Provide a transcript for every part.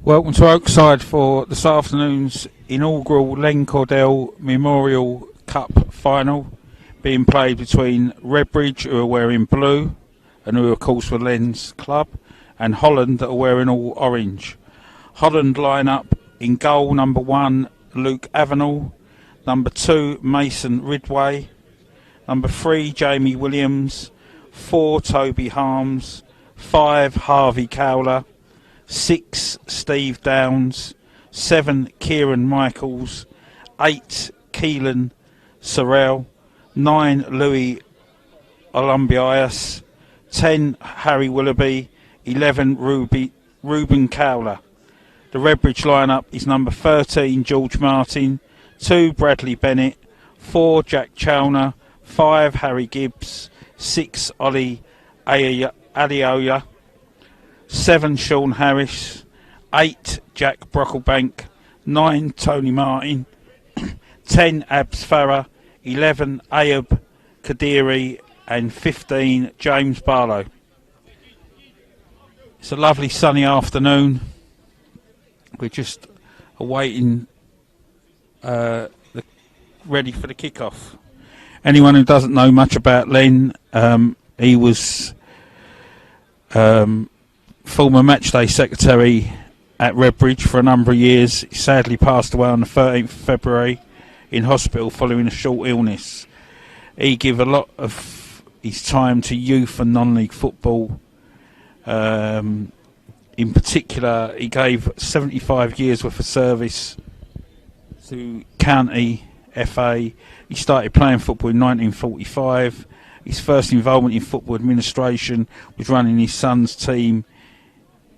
Welcome to Oakside for this afternoon's inaugural Len Cordell Memorial Cup final, being played between Redbridge, who are wearing blue and who of course were Len's club, and Holland, that are wearing all orange. Holland line up in goal: number 1 Luke Avenel, number 2 Mason Ridway, number 3 Jamie Williams, 4 Toby Harms, 5 Harvey Cowler, 6 Steve Downs, 7 Kieran Michaels, 8 Keelan Sorrell, 9 Louis Olumbias, 10 Harry Willoughby, 11 Ruben Cowler. The Redbridge lineup is number 13 George Martin, 2 Bradley Bennett, 4 Jack Chalner, 5 Harry Gibbs, 6 Ollie Aliola, 7 Sean Harris, 8 Jack Brocklebank, 9 Tony Martin, 10 Abs Farah, 11 Ayub Kadiri, and 15 James Barlow. It's a lovely sunny afternoon. We're just awaiting ready for the kick-off. Anyone who doesn't know much about Len, he was former matchday secretary at Redbridge for a number of years. He sadly passed away on the 13th of February in hospital following a short illness. He gave a lot of his time to youth and non-league football. In particular, he gave 75 years worth of service to County FA. He started playing football in 1945. His first involvement in football administration was running his son's team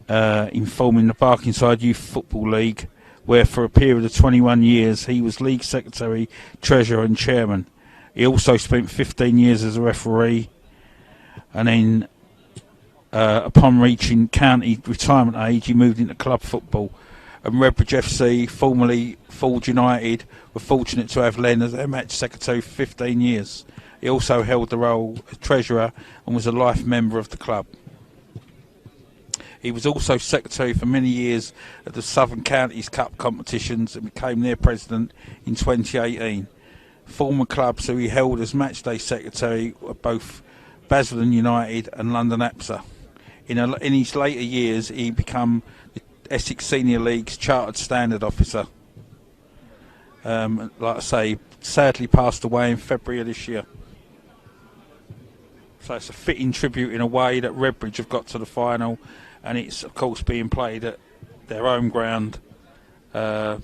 in forming the Barkingside Youth Football League, where for a period of 21 years he was league secretary, treasurer and chairman. He also spent 15 years as a referee, and then upon reaching county retirement age he moved into club football. And Redbridge FC, formerly Ford United, were fortunate to have Len as their match secretary for 15 years. He also held the role as treasurer and was a life member of the club. He was also secretary for many years at the Southern Counties Cup competitions and became their president in 2018. Former clubs who he held as matchday secretary were both Basildon United and London APSA. In his later years, he became the Essex Senior League's Chartered Standard Officer. Like I say, sadly passed away in February of this year. So it's a fitting tribute in a way that Redbridge have got to the final, and it's of course being played at their home ground for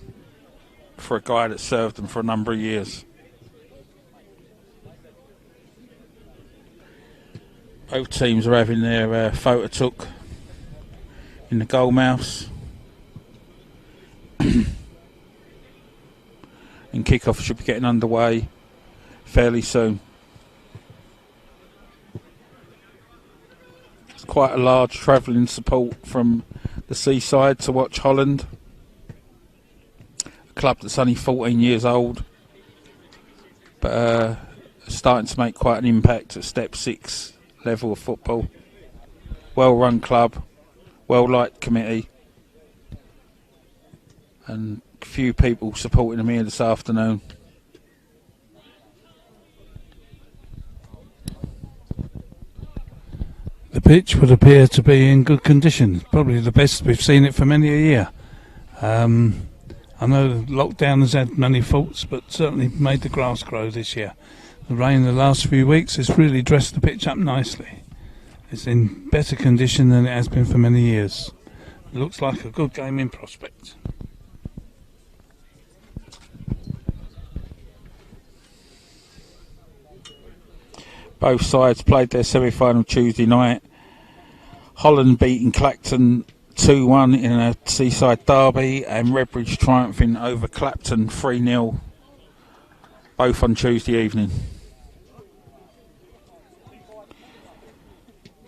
a guy that served them for a number of years. Both teams are having their photo took in the goal mouse. And kick-off should be getting underway fairly soon. It's quite a large travelling support from the seaside to watch Holland, a club that's only 14 years old, but starting to make quite an impact at Step 6 level of football. Well-run club, well-liked committee, and a few people supporting them here this afternoon. The pitch would appear to be in good condition, probably the best we've seen it for many a year. I know lockdown has had many faults, but certainly made the grass grow this year. The rain the last few weeks has really dressed the pitch up nicely. It's in better condition than it has been for many years. It looks like a good game in prospect. Both sides played their semi-final Tuesday night. Holland beating Clacton 2-1 in a seaside derby, and Redbridge triumphing over Clapton 3-0, both on Tuesday evening.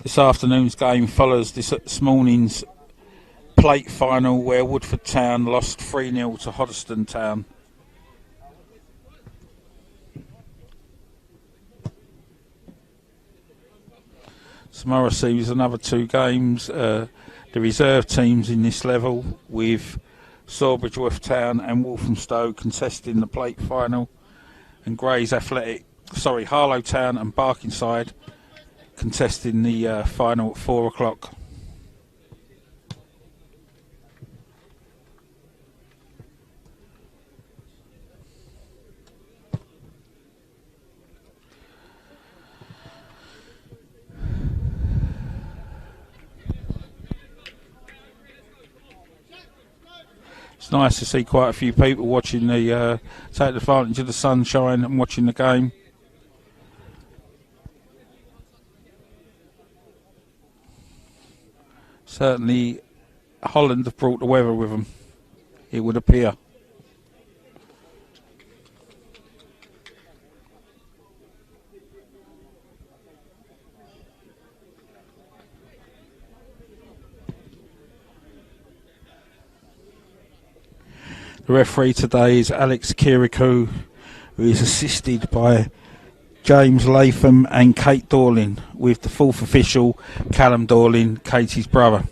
This afternoon's game follows this morning's plate final, where Woodford Town lost 3-0 to Hoddesdon Town. Tomorrow sees another two games. The The reserve teams in this level, with Sawbridgeworth Town and Walthamstow contesting the plate final, and Harlow Town and Barkingside contesting the final at 4 o'clock. It's nice to see quite a few people watching take advantage of the sunshine and watching the game. Certainly, Holland have brought the weather with them, it would appear. The referee today is Alex Kirikou, who is assisted by James Latham and Kate Dorling, with the fourth official, Callum Dorling, Katie's brother.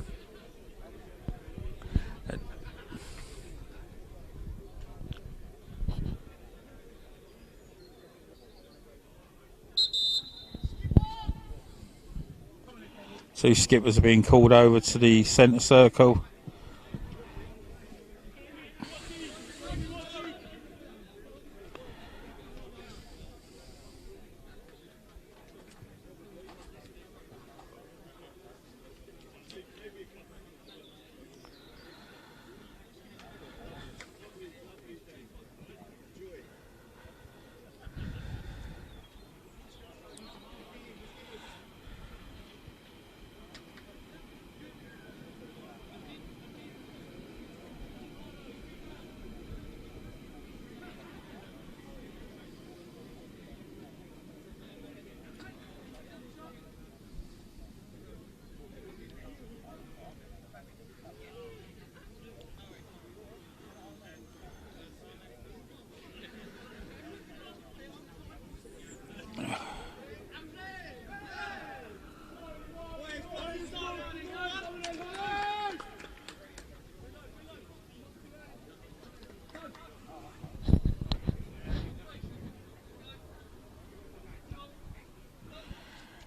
Two skippers are being called over to the centre circle.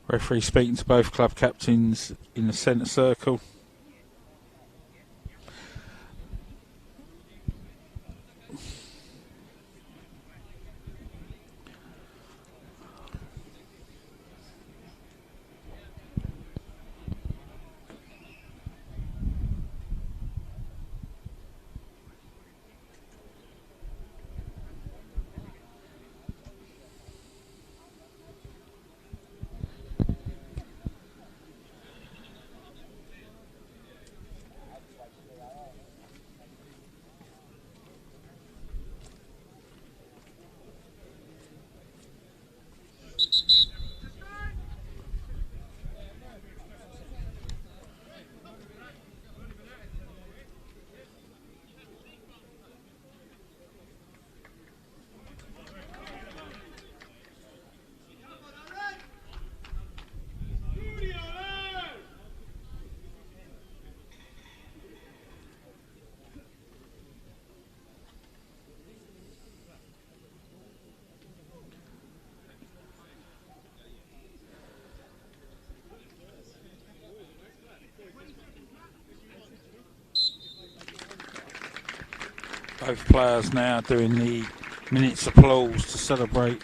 Referee speaking to both club captains in the centre circle. Both players now doing the minute's applause to celebrate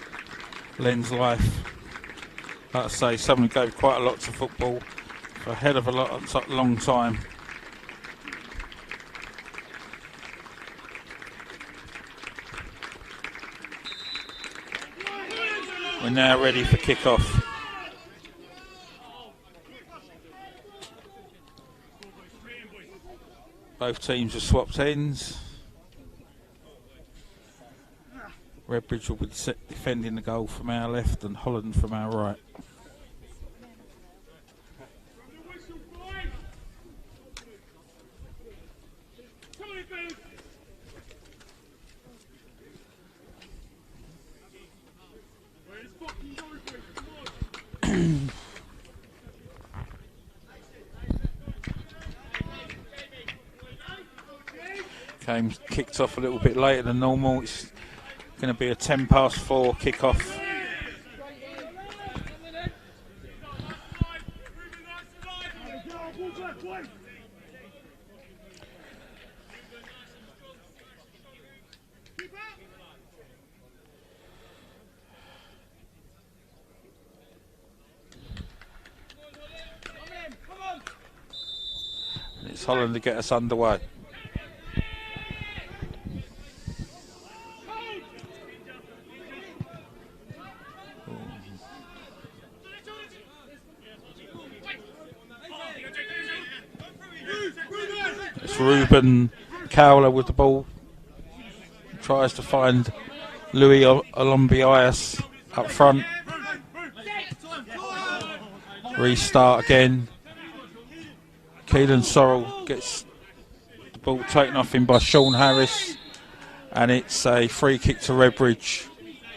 Len's life. Like I say, someone who gave quite a lot to football for a hell of a long time. We're now ready for kick-off. Both teams have swapped ends. Redbridge will be defending the goal from our left and Holland from our right. Game's kicked off a little bit later than normal. It's going to be a 4:10 kick-off. And it's Holland to get us underway. It's Ruben Cowler with the ball. Tries to find Louis Olombias up front. Restart again. Keelan Sorrell gets the ball taken off him by Sean Harris. And it's a free kick to Redbridge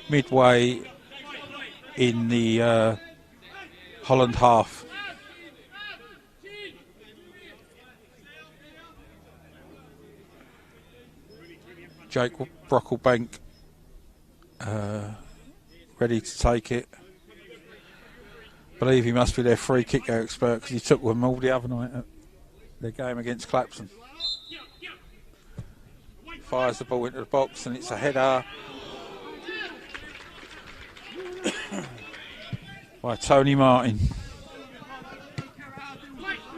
midway in the Holland half. Jake Brocklebank ready to take it. I believe he must be their free kick expert because he took them all the other night at their game against Clapton. Fires the ball into the box and it's a header by Tony Martin.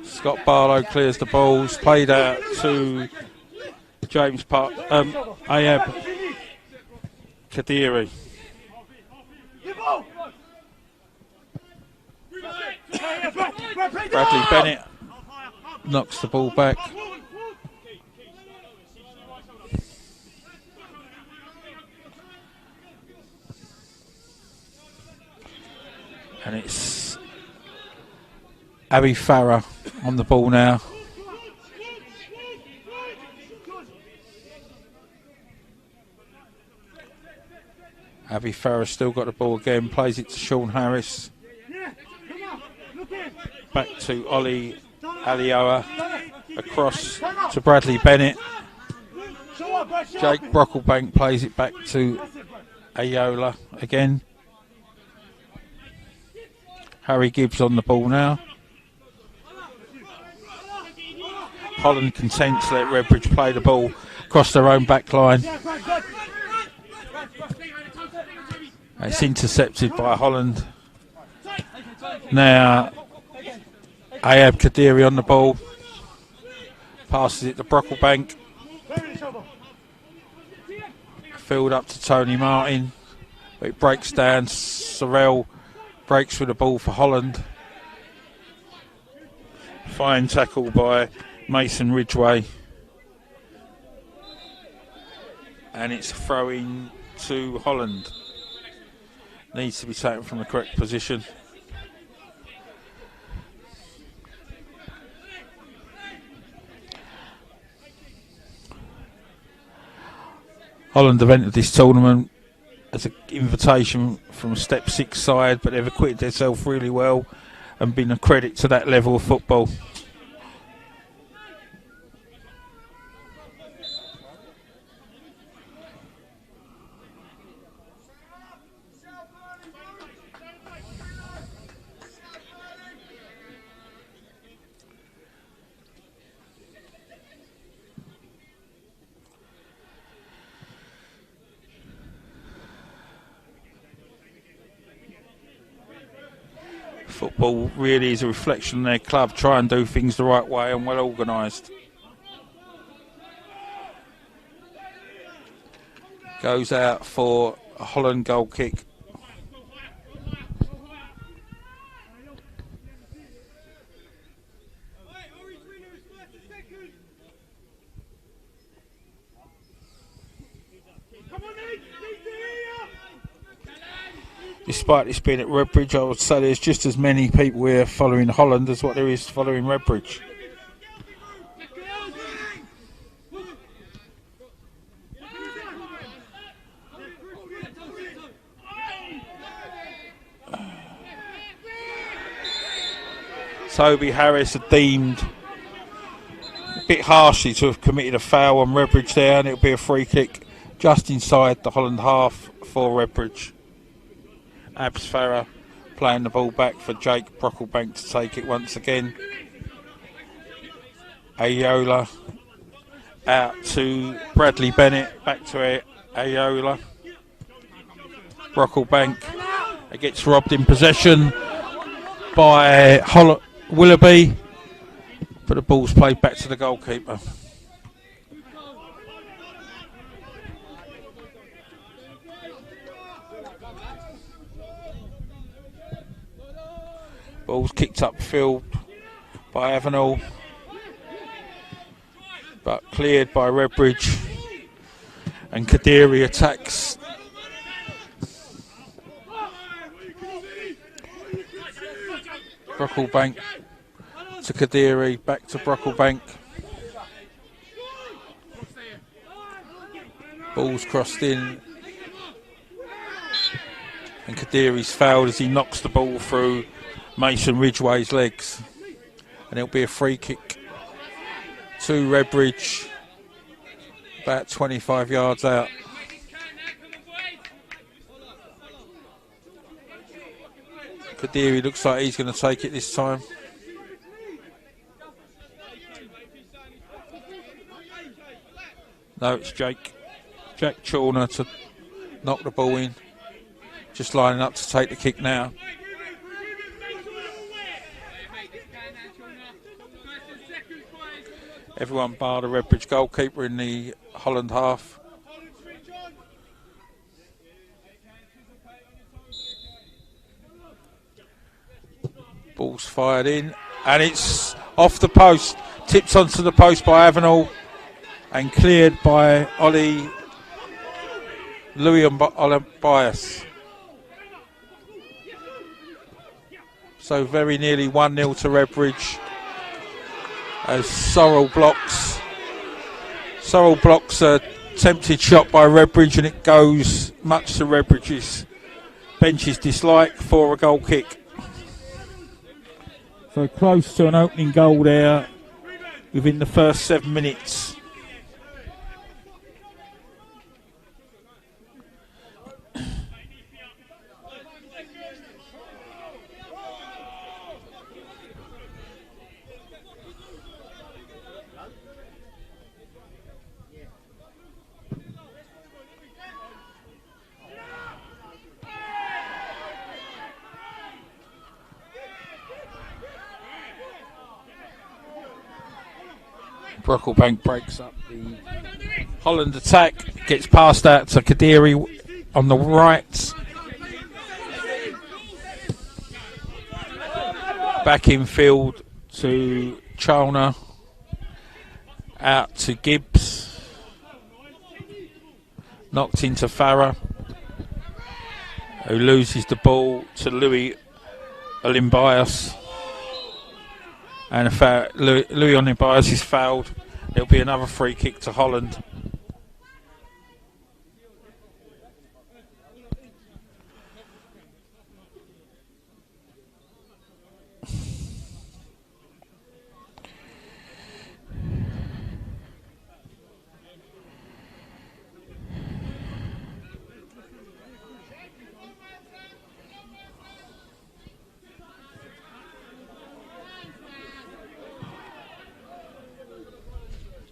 Scott Barlow clears the balls, played out to James Ayab Kadiri. Bradley Bennett knocks the ball back. And it's Abby Farah on the ball now. Abby Farah still got the ball again, plays it to Sean Harris. Back to Ollie Alioa, across to Bradley Bennett. Jake Brocklebank plays it back to Ayola again. Harry Gibbs on the ball now. Holland content to let Redbridge play the ball across their own back line. It's intercepted by Holland. Now Ayab Kadiri on the ball. Passes it to Brocklebank. Filled up to Tony Martin. But it breaks down. Sorrell breaks with the ball for Holland. Fine tackle by Mason Ridgway. And it's throwing to Holland. Needs to be taken from the correct position. Holland have entered this tournament as an invitation from Step 6 side, but they've acquitted themselves really well and been a credit to that level of football. Football really is a reflection of their club. Try and do things the right way and well organised. Goes out for a Holland goal kick. Despite this being at Redbridge, I would say there's just as many people here following Holland as what there is following Redbridge. Toby Harris deemed bit harshly to have committed a foul on Redbridge there, and it'll be a free kick just inside the Holland half for Redbridge. Abs Farah playing the ball back for Jake Brocklebank to take it once again. Ayola out to Bradley Bennett, back to Ayola. Brocklebank, it gets robbed in possession by Willoughby, but the ball's played back to the goalkeeper. Ball's kicked upfield by Avenel, but cleared by Redbridge, and Kadiri attacks. Brocklebank to Kadiri, back to Brocklebank. Ball's crossed in, and Kadiri's fouled as he knocks the ball through Mason Ridgway's legs, and it'll be a free kick to Redbridge, about 25 yards out. Kadiri looks like he's going to take it this time. No, it's Jack Chawner to knock the ball in, just lining up to take the kick now. Everyone bar the Redbridge goalkeeper in the Holland half. Ball's fired in, and it's off the post, tipped onto the post by Avenel, and cleared by Louis Bias. So very nearly 1-0 to Redbridge, as Sorrell blocks a tempted shot by Redbridge, and it goes much to Redbridge's bench's dislike for a goal kick. So close to an opening goal there within the first 7 minutes. Brocklebank breaks up the Holland attack, gets passed out to Kadiri on the right. Back in field to Chalner, out to Gibbs, knocked into Farah, who loses the ball to Louis Olimbias. And Louis Olimbias is fouled. There'll be another free kick to Holland.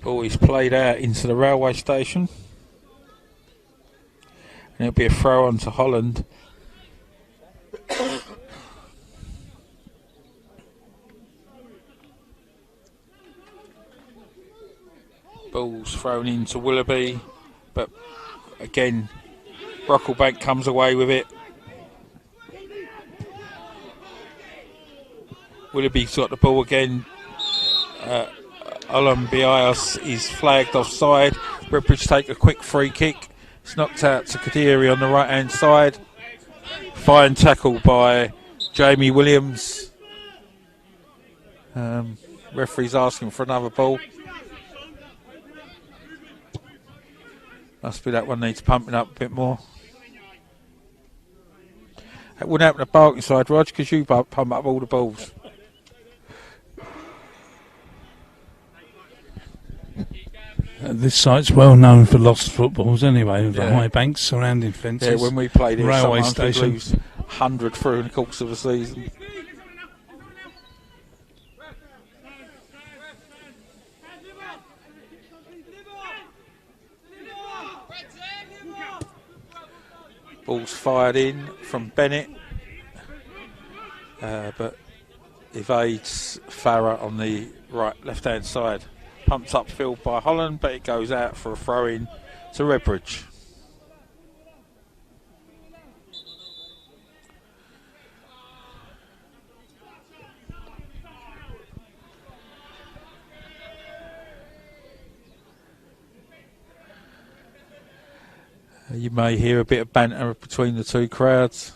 Ball is played out into the railway station, and it'll be a throw on to Holland. Ball's thrown into Willoughby, but again Brocklebank comes away with it. Willoughby's got the ball again. Olimbias is flagged offside. Redbridge take a quick free kick. It's knocked out to Kadiri on the right hand side. Fine tackle by Jamie Williams. Referee's asking for another ball. Must be that one needs pumping up a bit more. That wouldn't happen to Barkingside, Rog, because you pump up all the balls. This site's well known for lost footballs anyway, with the Yeah. high banks surrounding fences. Yeah, when we played here, Railway sometimes we'd station. lose 100 through in the course of a season. Ball's fired in from Bennett, but evades Farah on the left-hand side. Pumped upfield by Holland, but it goes out for a throw-in to Redbridge. You may hear a bit of banter between the two crowds.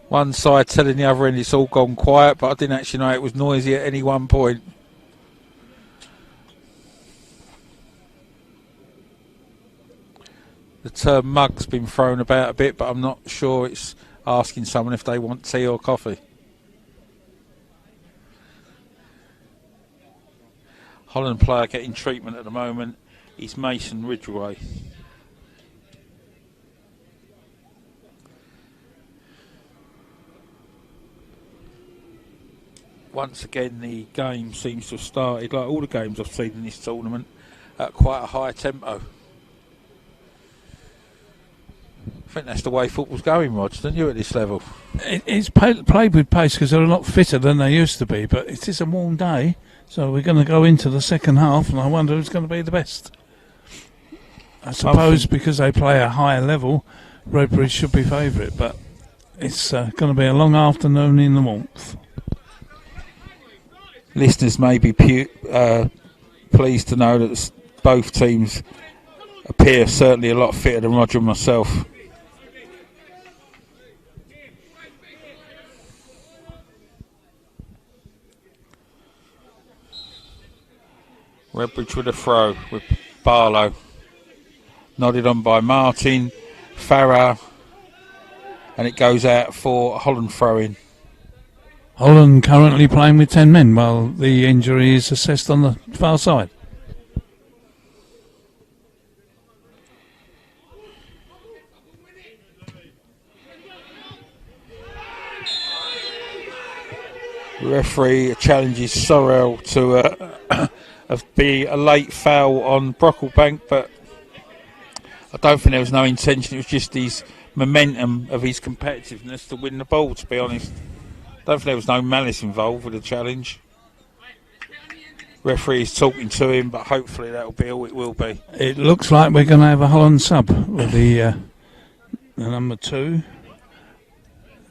One side telling the other end it's all gone quiet, but I didn't actually know it was noisy at any one point. The term mug's been thrown about a bit, but I'm not sure it's asking someone if they want tea or coffee. Holland player getting treatment at the moment is Mason Ridgway. Once again, the game seems to have started, like all the games I've seen in this tournament, at quite a high tempo. I think that's the way football's going, Rog, don't you, at this level? It's played with pace because they're a lot fitter than they used to be, but it is a warm day, so we're going to go into the second half, and I wonder who's going to be the best. I suppose because they play a higher level, Redbridge should be favourite, but it's going to be a long afternoon in the warmth. Listeners may be pleased to know that both teams appear certainly a lot fitter than Roger and myself. Redbridge with a throw with Barlow. Nodded on by Martin, Farah, and it goes out for Holland throw-in. Holland currently playing with 10 men while the injury is assessed on the far side. The referee challenges Sorrell to be a late foul on Brocklebank, but I don't think there was no intention. It was just his momentum of his competitiveness to win the ball, to be honest. I don't think there was no malice involved with the challenge. Referee is talking to him, but hopefully that'll be all it will be. It looks like we're going to have a Holland sub with the number 2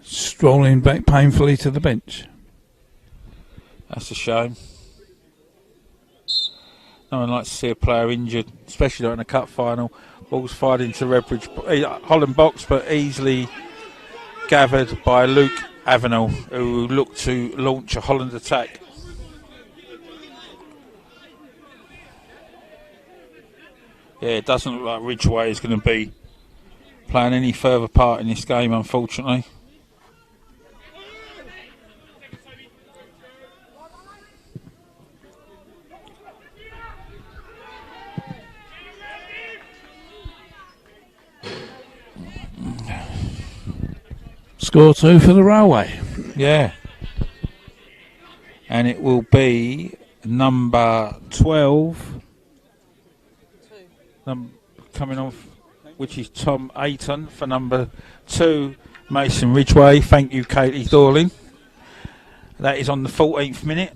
strolling back painfully to the bench. That's a shame. No one likes to see a player injured, especially not in a cup final. Ball's fired into Redbridge, Holland box, but easily gathered by Luke Avenel, who looked to launch a Holland attack. Yeah, it doesn't look like Ridgway is going to be playing any further part in this game, unfortunately. Score 2 for the Railway. Yeah. And it will be number 12 coming off, which is Tom Ayton, for number 2, Mason Ridgway. Thank you, Katie Dorling. That is on the 14th minute.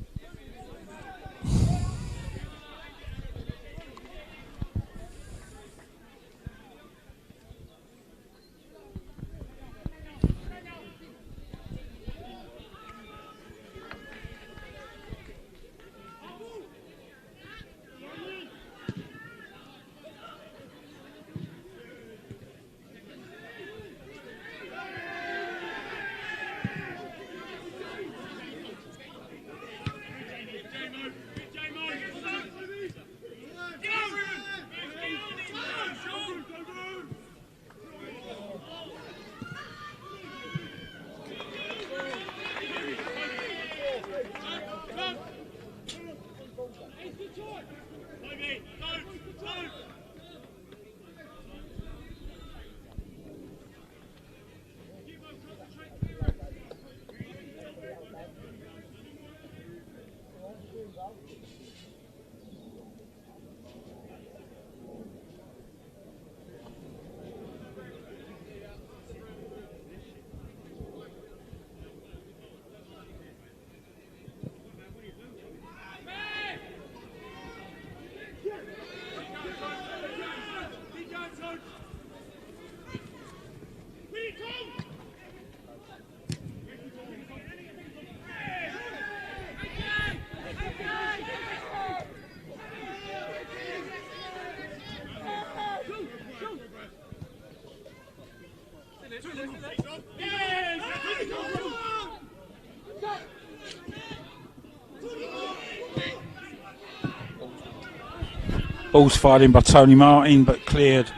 Ball's fired in by Tony Martin, but cleared.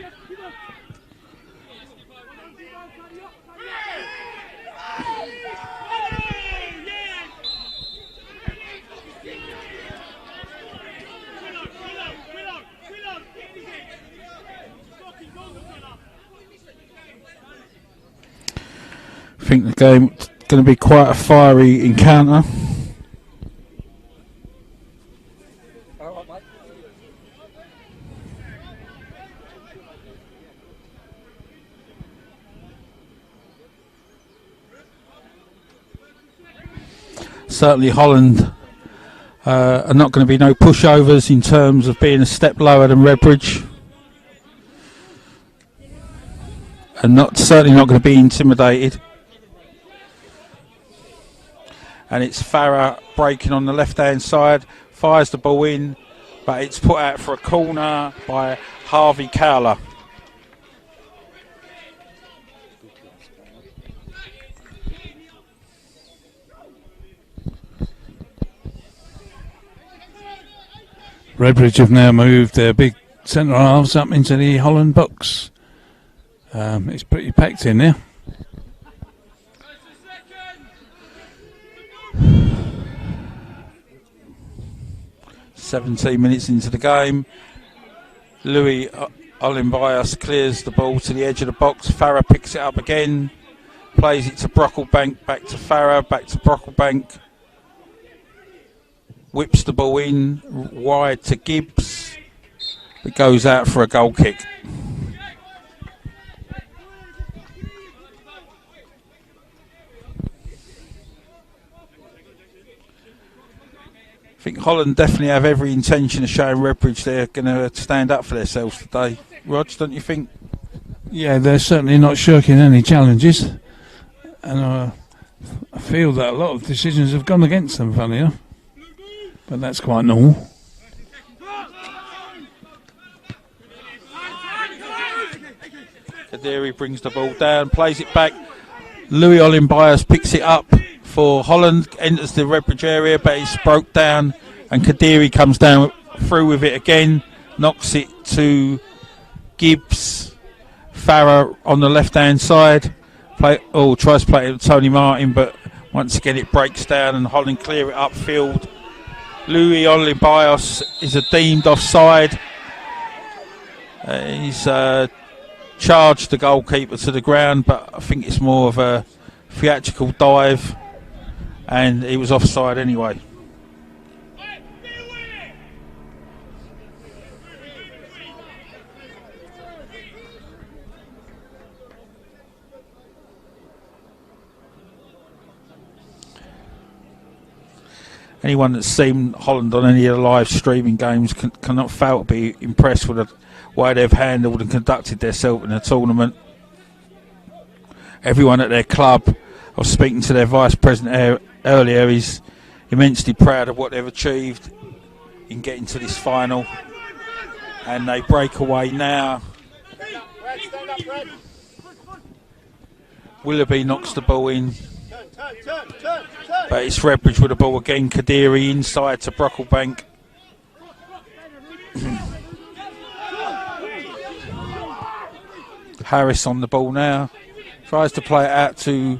I think the game's going to be quite a fiery encounter. Certainly Holland are not going to be no pushovers in terms of being a step lower than Redbridge. And certainly not going to be intimidated. And it's Farah breaking on the left-hand side, fires the ball in, but it's put out for a corner by Harvey Cowler. Redbridge have now moved their big centre halves up into the Holland box. It's pretty packed in there. "17 minutes into the game. Louis Olimbias clears the ball to the edge of the box. Farah picks it up again, plays it to Brocklebank, back to Farah, back to Brocklebank. Whips the ball in wide to Gibbs. It goes out for a goal kick. I think Holland definitely have every intention of showing Redbridge they're going to stand up for themselves today. Rog, don't you think? Yeah, they're certainly not shirking any challenges. And I feel that a lot of decisions have gone against them, funny enough. But that's quite normal. Kadiri brings the ball down, plays it back. Louis Olimbias picks it up for Holland, enters the Redbridge area, but it's broke down, and Kadiri comes down through with it again, knocks it to Gibbs. Farah on the left-hand side, tries to play it to Tony Martin, but once again it breaks down and Holland clear it upfield. Louis Olimbias is deemed offside. He's charged the goalkeeper to the ground, but I think it's more of a theatrical dive, and he was offside anyway. Anyone that's seen Holland on any of the live streaming games cannot fail to be impressed with the way they've handled and conducted themselves in the tournament. Everyone at their club, I was speaking to their vice president earlier, is immensely proud of what they've achieved in getting to this final. And they break away now. Willoughby knocks the ball in. But it's Redbridge with the ball again. Kadiri inside to Brocklebank. Harris on the ball now. Tries to play it out to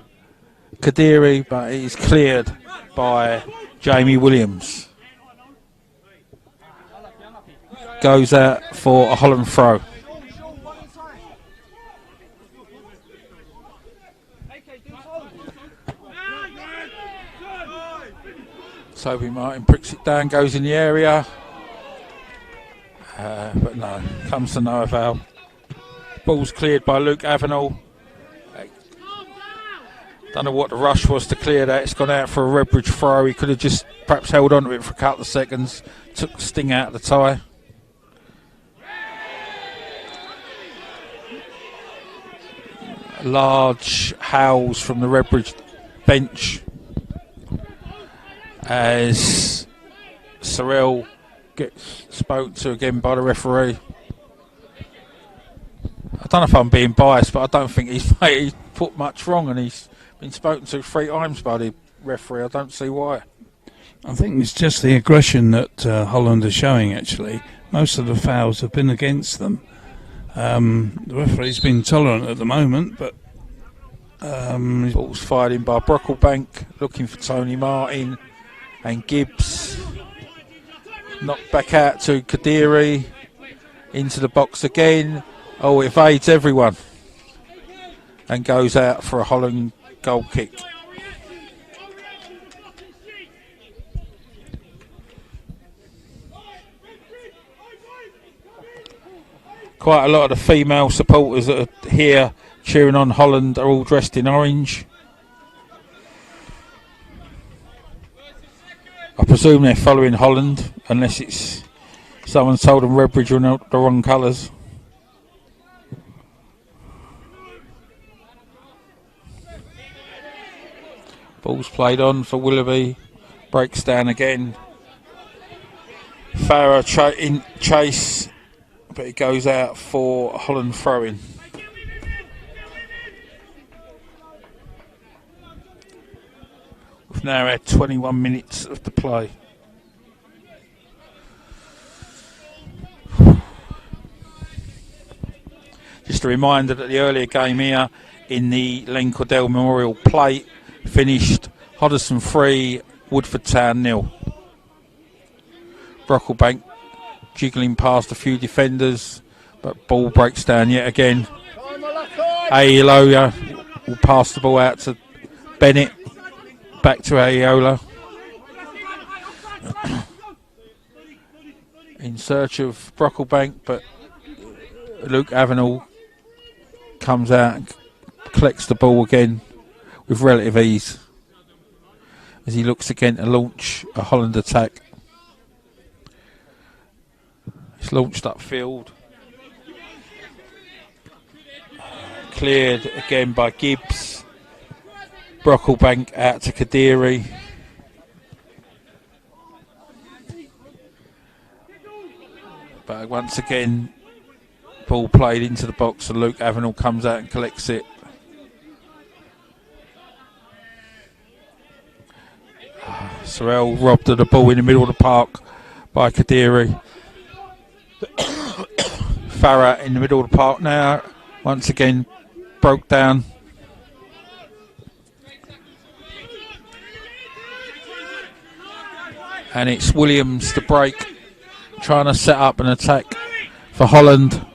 Kadiri, but he's cleared by Jamie Williams. Goes out for a Holland throw. Toby Martin pricks it down, goes in the area, but no, comes to no avail. Ball's cleared by Luke Avenel. Don't know what the rush was to clear that. It's gone out for a Redbridge throw. He could have just perhaps held on to it for a couple of seconds, took the sting out of the tie. Large howls from the Redbridge bench as Sorrell gets spoke to again by the referee. I don't know if I'm being biased, but I don't think he's put much wrong, and he's been spoken to 3 times by the referee. I don't see why. I think it's just the aggression that Holland are showing, actually. Most of the fouls have been against them. The referee's been tolerant at the moment, but... Ball's fired in by Brocklebank, looking for Tony Martin, and Gibbs. Knocked back out to Kadiri, into the box again. Oh, it evades everyone and goes out for a Holland goal kick. Quite a lot of the female supporters that are here cheering on Holland are all dressed in orange. I presume they're following Holland, unless it's someone told them Redbridge are not the wrong colours. Ball's played on for Willoughby, breaks down again. Farah in chase, but it goes out for Holland throw-in. We've now had 21 minutes of the play. Just a reminder that the earlier game here in the Len Cordell Memorial Plate finished Hoddesdon 3, Woodford Town 0. Brocklebank jiggling past a few defenders, but ball breaks down yet again. Aola will pass the ball out to Bennett, back to Aola. In search of Brocklebank, but Luke Avenel comes out and collects the ball again with relative ease as he looks again to launch a Holland attack. It's launched upfield. Cleared again by Gibbs. Brocklebank out to Kadiri. But once again, ball played into the box and Luke Avenel comes out and collects it. Sorrell robbed of the ball in the middle of the park by Kadiri. Farah in the middle of the park now, once again broke down. And it's Williams to break, trying to set up an attack for Holland,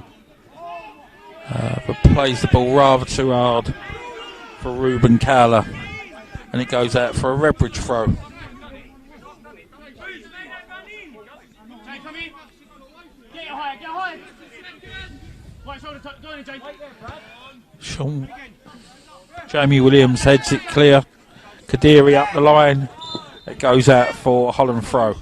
but plays the ball rather too hard for Ruben Cowler, and it goes out for a Redbridge throw. Sean Jamie Williams heads it clear. Kadiri up the line. It goes out for Holland throw.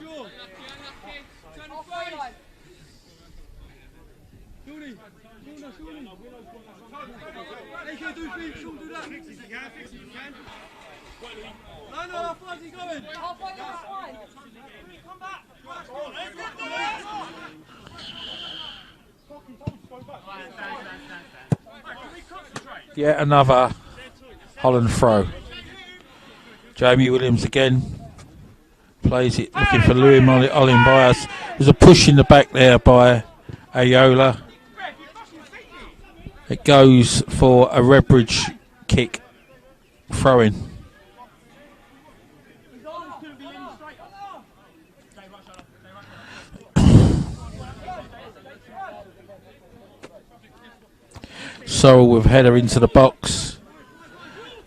Yet another Holland throw. Jamie Williams again plays it, looking for Louis Olimbias. There's a push in the back there by Aola. It goes for a Redbridge kick, throw-in. So with header into the box,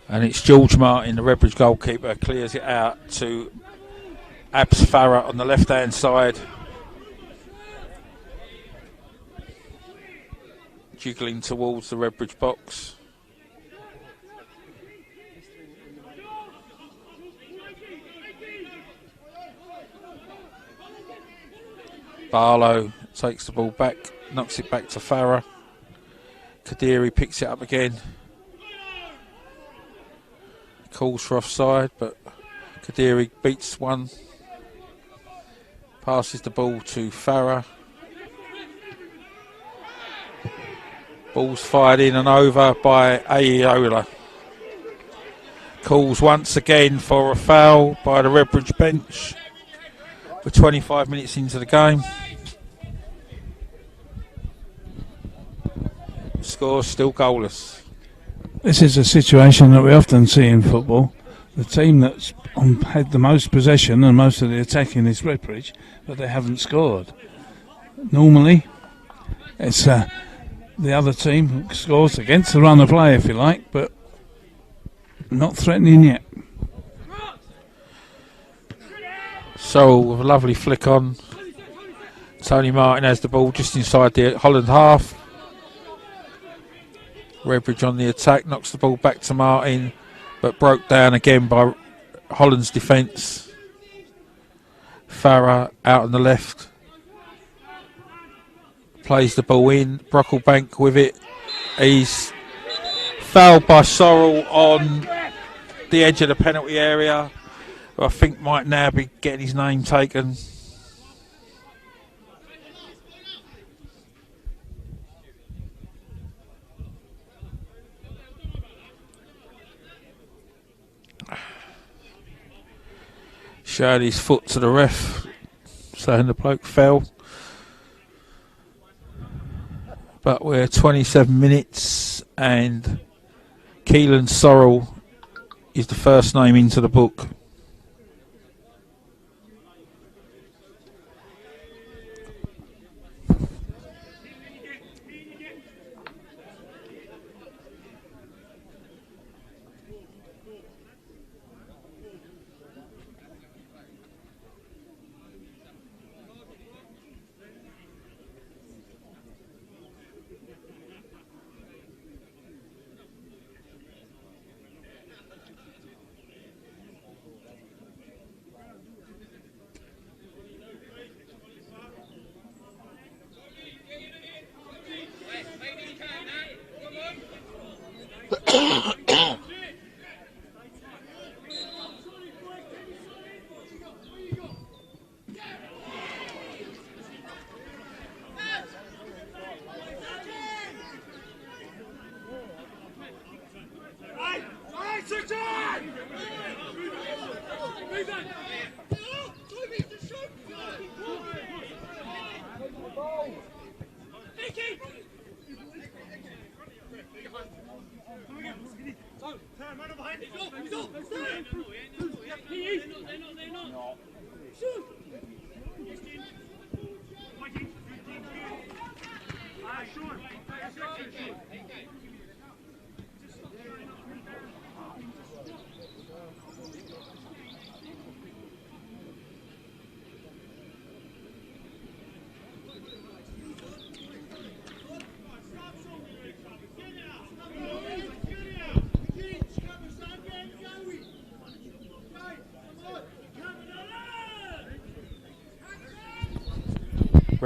and it's George Martin, the Redbridge goalkeeper, clears it out to Abs Farah on the left hand side, jiggling towards the Redbridge box. Barlow takes the ball back, knocks it back to Farah. Kadiri picks it up again. Calls for offside, but Kadiri beats one. Passes the ball to Farah. Ball's fired in and over by Aiola. Calls once again for a foul by the Redbridge bench. We're 25 minutes into the game. Score still goalless. This is a situation that we often see in football. The team that's had the most possession and most of the attacking is Redbridge, but they haven't scored. Normally, it's the other team who scores against the run of play, if you like, but not threatening yet. So, with a lovely flick on, Tony Martin has the ball just inside the Holland half. Redbridge on the attack, knocks the ball back to Martin, but broke down again by Holland's defence. Farah out on the left. Plays the ball in. Brocklebank with it. He's fouled by Sorrell on the edge of the penalty area. I think might now be getting his name taken. Showed his foot to the ref, saying the bloke fell. But we're 27 minutes and Keelan Sorrell is the first name into the book.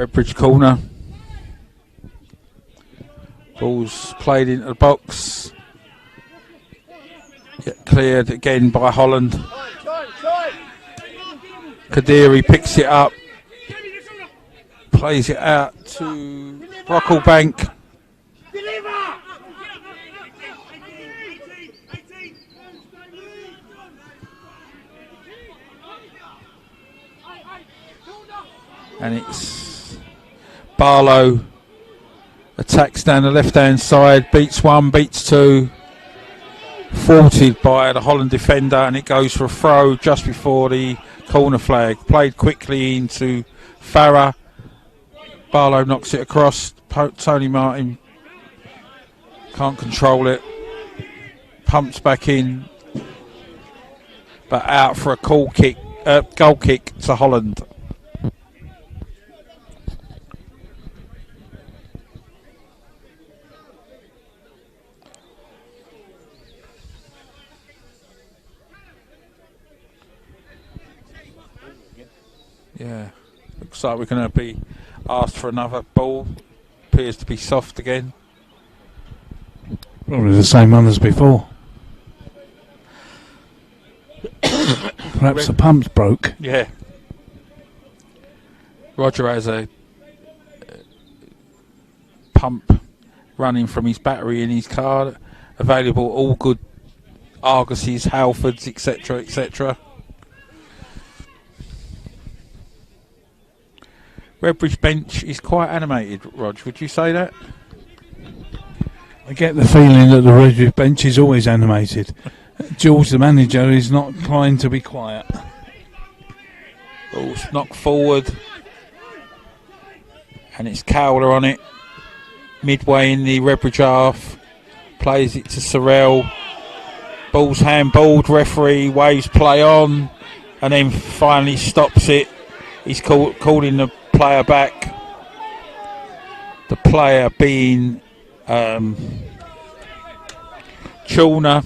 Redbridge corner. Ball's played into the box. Cleared again by Holland. Kadiri picks it up. Plays it out to Brocklebank. And it's Barlow attacks down the left-hand side, beats one, beats two, thwarted by the Holland defender, and it goes for a throw just before the corner flag. Played quickly into Farah. Barlow knocks it across. Tony Martin can't control it. Pumps back in, but out for a goal kick to Holland. Yeah, looks like we're going to be asked for another ball. Appears to be soft again. Probably the same one as before. Perhaps the pump's broke. Yeah. Roger has a pump running from his battery in his car. Available all good Arguses, Halfords, etc., etc. Redbridge bench is quite animated, Rog. Would you say that? I get the feeling that the Redbridge bench is always animated. George, the manager, is not inclined to be quiet. Ball's knocked forward. And it's Cowler on it. Midway in the Redbridge half. Plays it to Sorrell. Ball's handballed. Referee waves play on. And then finally stops it. He's calling the player back. The player being Chalner.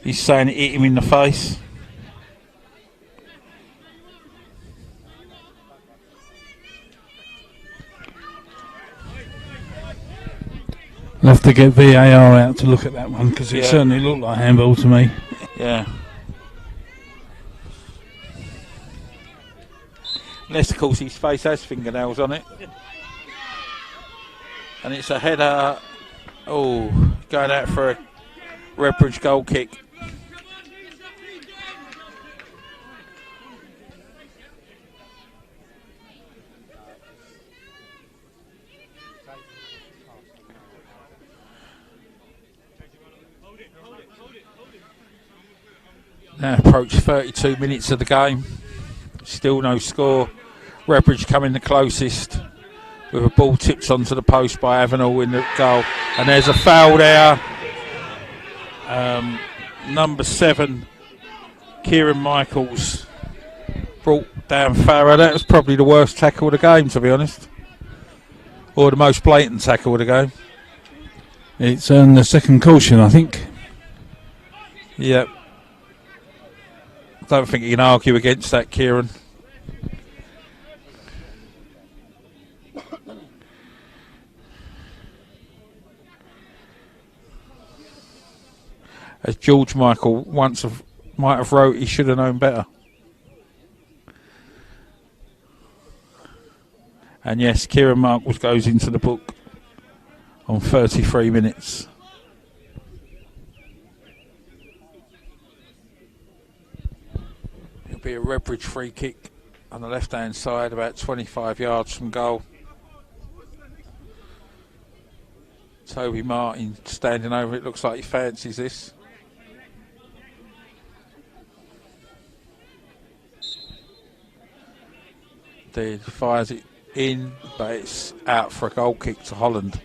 He's saying it hit him in the face. I'll have to get VAR out to look at that one because it certainly looked like handball to me. Yeah. Unless, of course, his face has fingernails on it. And it's a header. Oh, going out for a Redbridge goal kick. Now approach 32 minutes of the game. Still no score. Redbridge coming the closest with a ball tipped onto the post by Avenel in the goal. And there's a foul there. Number 7, Kieran Michaels, brought down Farah. That was probably the worst tackle of the game, to be honest. Or the most blatant tackle of the game. It's earned the second caution, I think. Yep. Don't think you can argue against that, Kieran. As George Michael might have wrote, he should have known better. And yes, Kieran Michaels goes into the book on 33 minutes. It'll be a Redbridge free kick on the left-hand side, about 25 yards from goal. Toby Martin standing over it, looks like he fancies this. Indeed, fires it in, but it's out for a goal kick to Holland.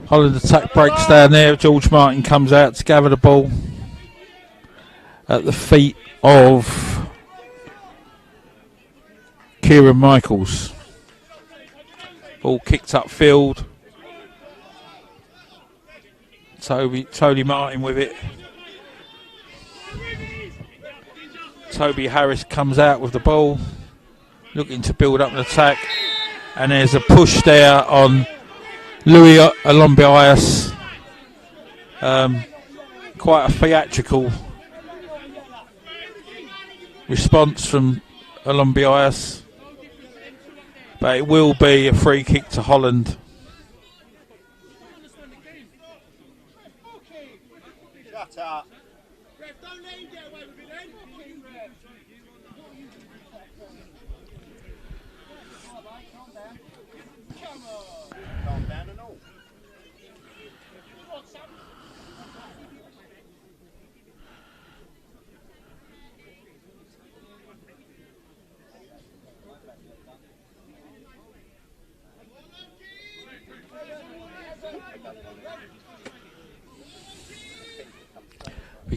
Holland attack breaks down there. George Martin comes out to gather the ball at the feet of Kieran Michaels. Ball kicked upfield. Toby Martin with it. Toby Harris comes out with the ball, looking to build up an attack, and there's a push there on Louis Olombias. Quite a theatrical response from Olombias, but it will be a free kick to Holland. Shut up.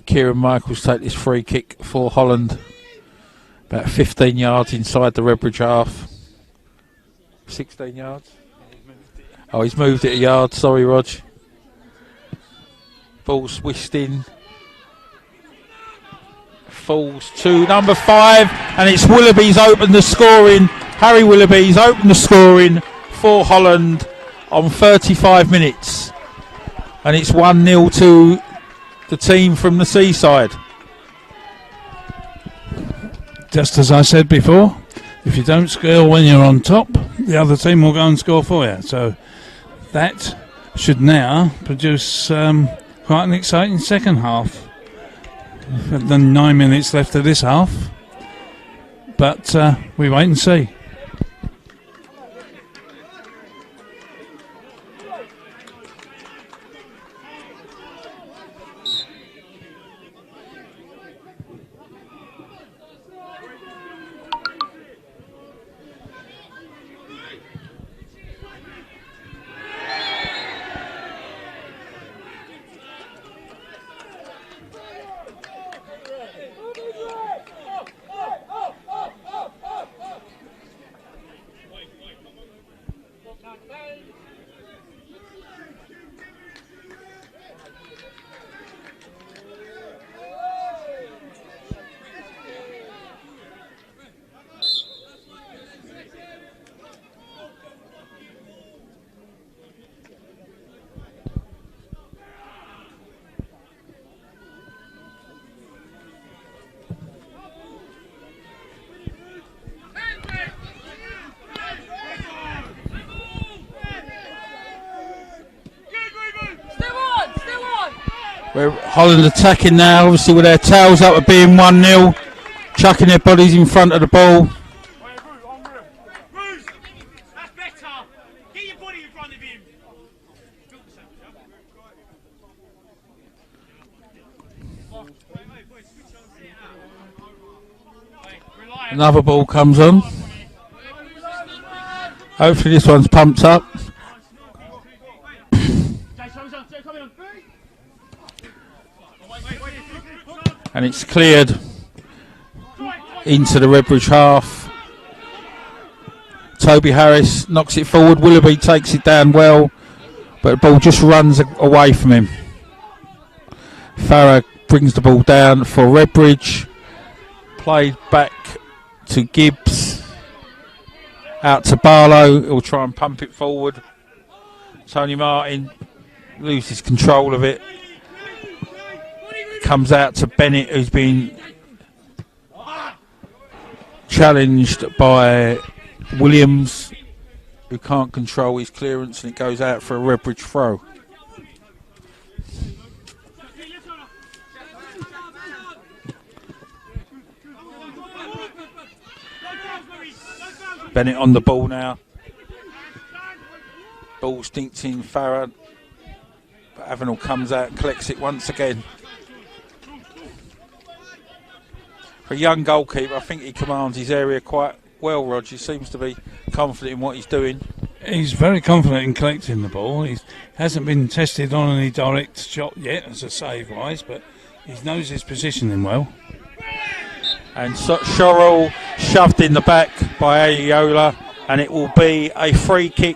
Kieran Michaels take this free kick for Holland, about 15 yards inside the Redbridge half. 16 yards. Oh, he's moved it a yard. Sorry, Rog. Ball's whisked in. Falls to number 5, and it's Willoughby's opened the scoring. Harry Willoughby's opened the scoring for Holland on 35 minutes. And it's 1-0 to the team from the seaside. Just as I said before, if you don't score when you're on top, the other team will go and score for you. So that should now produce quite an exciting second half. Then 9 minutes left of this half, but we wait and see. We're Holland attacking now, obviously with their tails up at being 1-0, chucking their bodies in front of the ball. That's better. Get your body in front of him. Another ball comes on. Hopefully this one's pumped up. And it's cleared into the Redbridge half. Toby Harris knocks it forward. Willoughby takes it down well, but the ball just runs away from him. Farah brings the ball down for Redbridge. Played back to Gibbs. Out to Barlow. He'll try and pump it forward. Tony Martin loses control of it. Comes out to Bennett, who's been challenged by Williams, who can't control his clearance, and it goes out for a Redbridge throw. Bennett on the ball now. Ball stinks in Farah, but Avenel comes out and collects it once again. For a young goalkeeper, I think he commands his area quite well, Roger. He seems to be confident in what he's doing. He's very confident in collecting the ball. He hasn't been tested on any direct shot yet as a save-wise, but he knows his positioning well. And Shorrell shoved in the back by Ayola, and it will be a free kick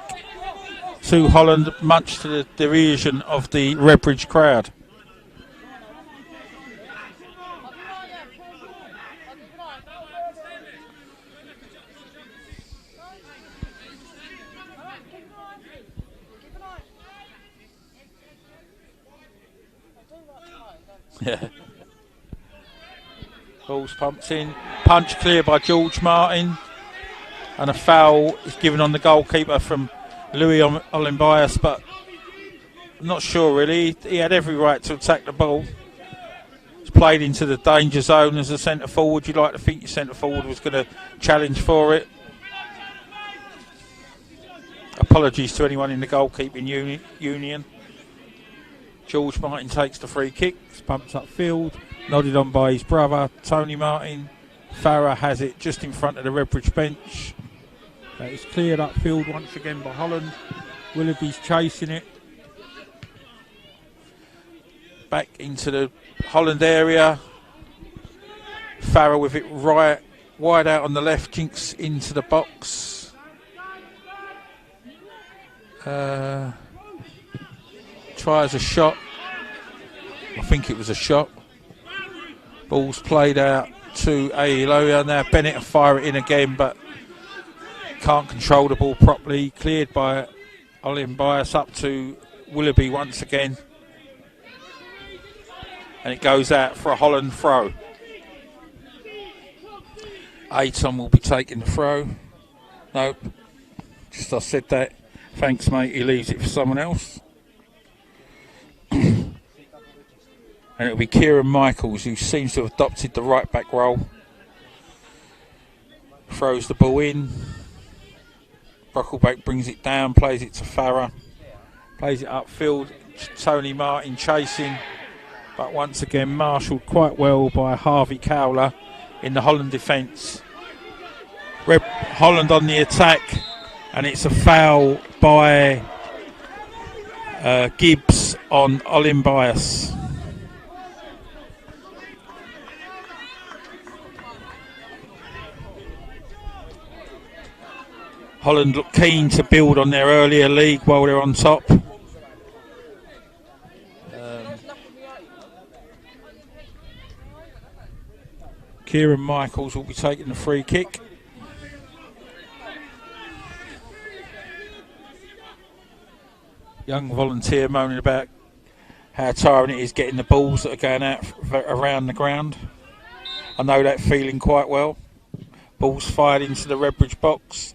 to Holland, much to the derision of the Redbridge crowd. Yeah. Ball's pumped in. Punch clear by George Martin. And a foul is given on the goalkeeper from Louis Olimbias, but I'm not sure really. He had every right to attack the ball. It's played into the danger zone as a centre forward. You'd like to think your centre forward was going to challenge for it. Apologies to anyone in the goalkeeping union. George Martin takes the free kick. It's pumped upfield. Nodded on by his brother, Tony Martin. Farah has it just in front of the Redbridge bench. It's cleared upfield once again by Holland. Willoughby's chasing it. Back into the Holland area. Farah with it right wide out on the left. Jinks into the box. Tries a shot. I think it was a shot. Ball's played out to Ailoya. Now Bennett will fire it in again, but can't control the ball properly. Cleared by Olin Bias up to Willoughby once again. And it goes out for a Holland throw. Ayton will be taking the throw. Nope. Just I said that. Thanks, mate. He leaves it for someone else. And it'll be Kieran Michaels, who seems to have adopted the right back role. Throws the ball in. Brocklebank brings it down, plays it to Farah. Plays it upfield. Tony Martin chasing. But once again, marshalled quite well by Harvey Cowler in the Holland defence. Holland on the attack, and it's a foul by Gibbs on Olin Bias. Holland look keen to build on their earlier league while they're on top. Kieran Michaels will be taking the free kick. Young volunteer moaning about how tiring it is getting the balls that are going out around the ground. I know that feeling quite well. Ball's fired into the Redbridge box.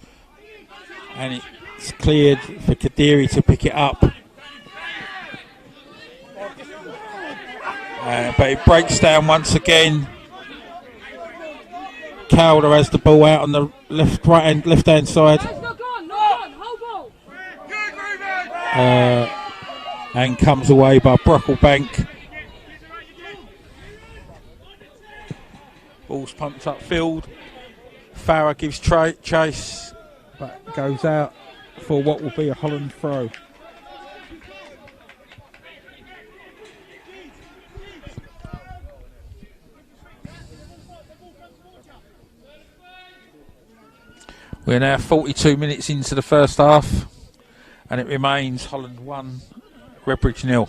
And it's cleared for Kadiri to pick it up. But it breaks down once again. Calder has the ball out on the left-hand side. And comes away by Brocklebank. Ball's pumped upfield. Farah gives chase, but goes out for what will be a Holland throw. We're now 42 minutes into the first half, and it remains Holland 1, Redbridge 0.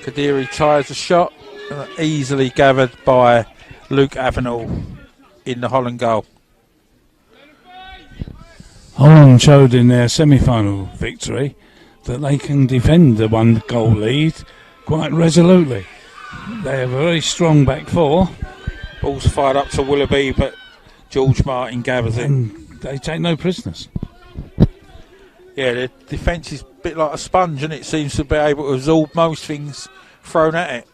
Kadiri tries a shot, easily gathered by Luke Avenel in the Holland goal. Holland showed in their semi-final victory that they can defend the one goal lead quite resolutely. They have a very strong back four. Ball's fired up to Willoughby, but George Martin gathers it. And they take no prisoners. Yeah, the defence is a bit like a sponge, and it seems to be able to absorb most things thrown at it.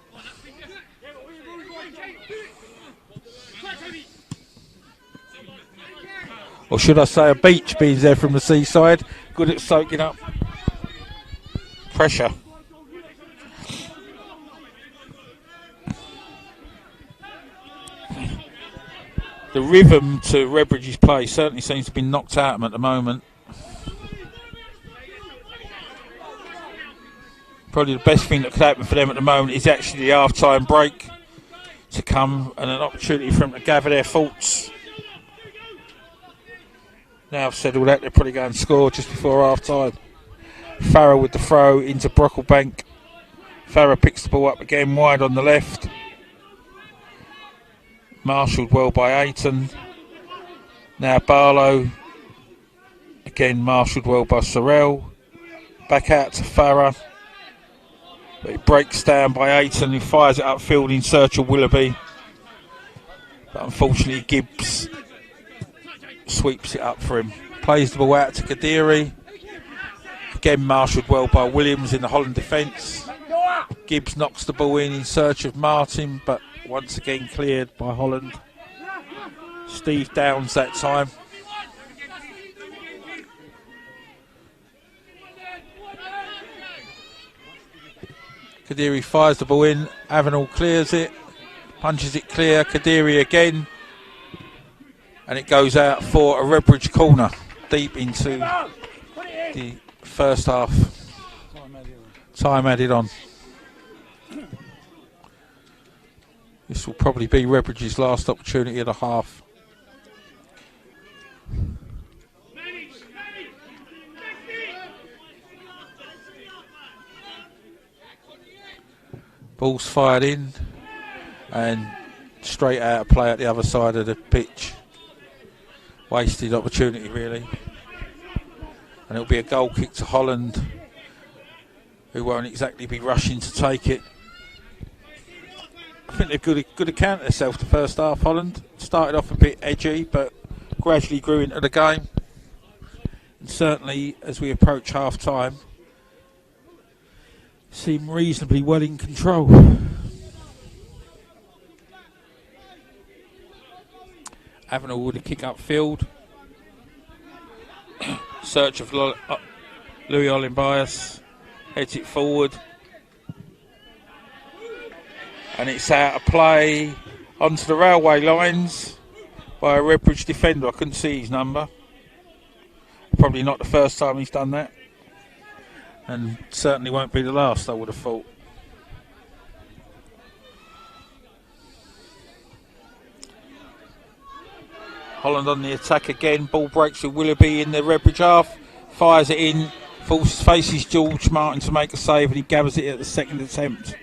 Or should I say a beach, being there from the seaside, good at soaking up pressure. The rhythm to Redbridge's play certainly seems to be knocked out of them at the moment. Probably the best thing that could happen for them at the moment is actually the half-time break to come and an opportunity for them to gather their thoughts. Now I've said all that, they're probably going to score just before half-time. Farah with the throw into Brocklebank. Farah picks the ball up again wide on the left. Marshalled well by Ayton. Now Barlow. Again marshalled well by Sorrell. Back out to Farah. But it breaks down by Ayton, who fires it upfield in search of Willoughby. But unfortunately Gibbs sweeps it up for him. Plays the ball out to Kadiri. Again marshalled well by Williams in the Holland defence. Gibbs knocks the ball in search of Martin, but once again cleared by Holland. Steve Downs that time. Kadiri fires the ball in. Avenel clears it. Punches it clear. Kadiri again. And it goes out for a Redbridge corner. Deep into the first half. Time added on. This will probably be Redbridge's last opportunity of the half. Ball's fired in and straight out of play at the other side of the pitch. Wasted opportunity, really. And it'll be a goal kick to Holland, who won't exactly be rushing to take it. I think they've good account of themselves the first half, Holland. Started off a bit edgy, but gradually grew into the game. And certainly, as we approach half-time, seem reasonably well in control. Avenel with a kick upfield. Search of Louis Olimbias. Heads it forward. And it's out of play onto the railway lines by a Redbridge defender. I couldn't see his number. Probably not the first time he's done that. And certainly won't be the last, I would have thought. Holland on the attack again. Ball breaks with Willoughby in the Redbridge half. Fires it in. Faces George Martin to make a save, and he gathers it at the second attempt.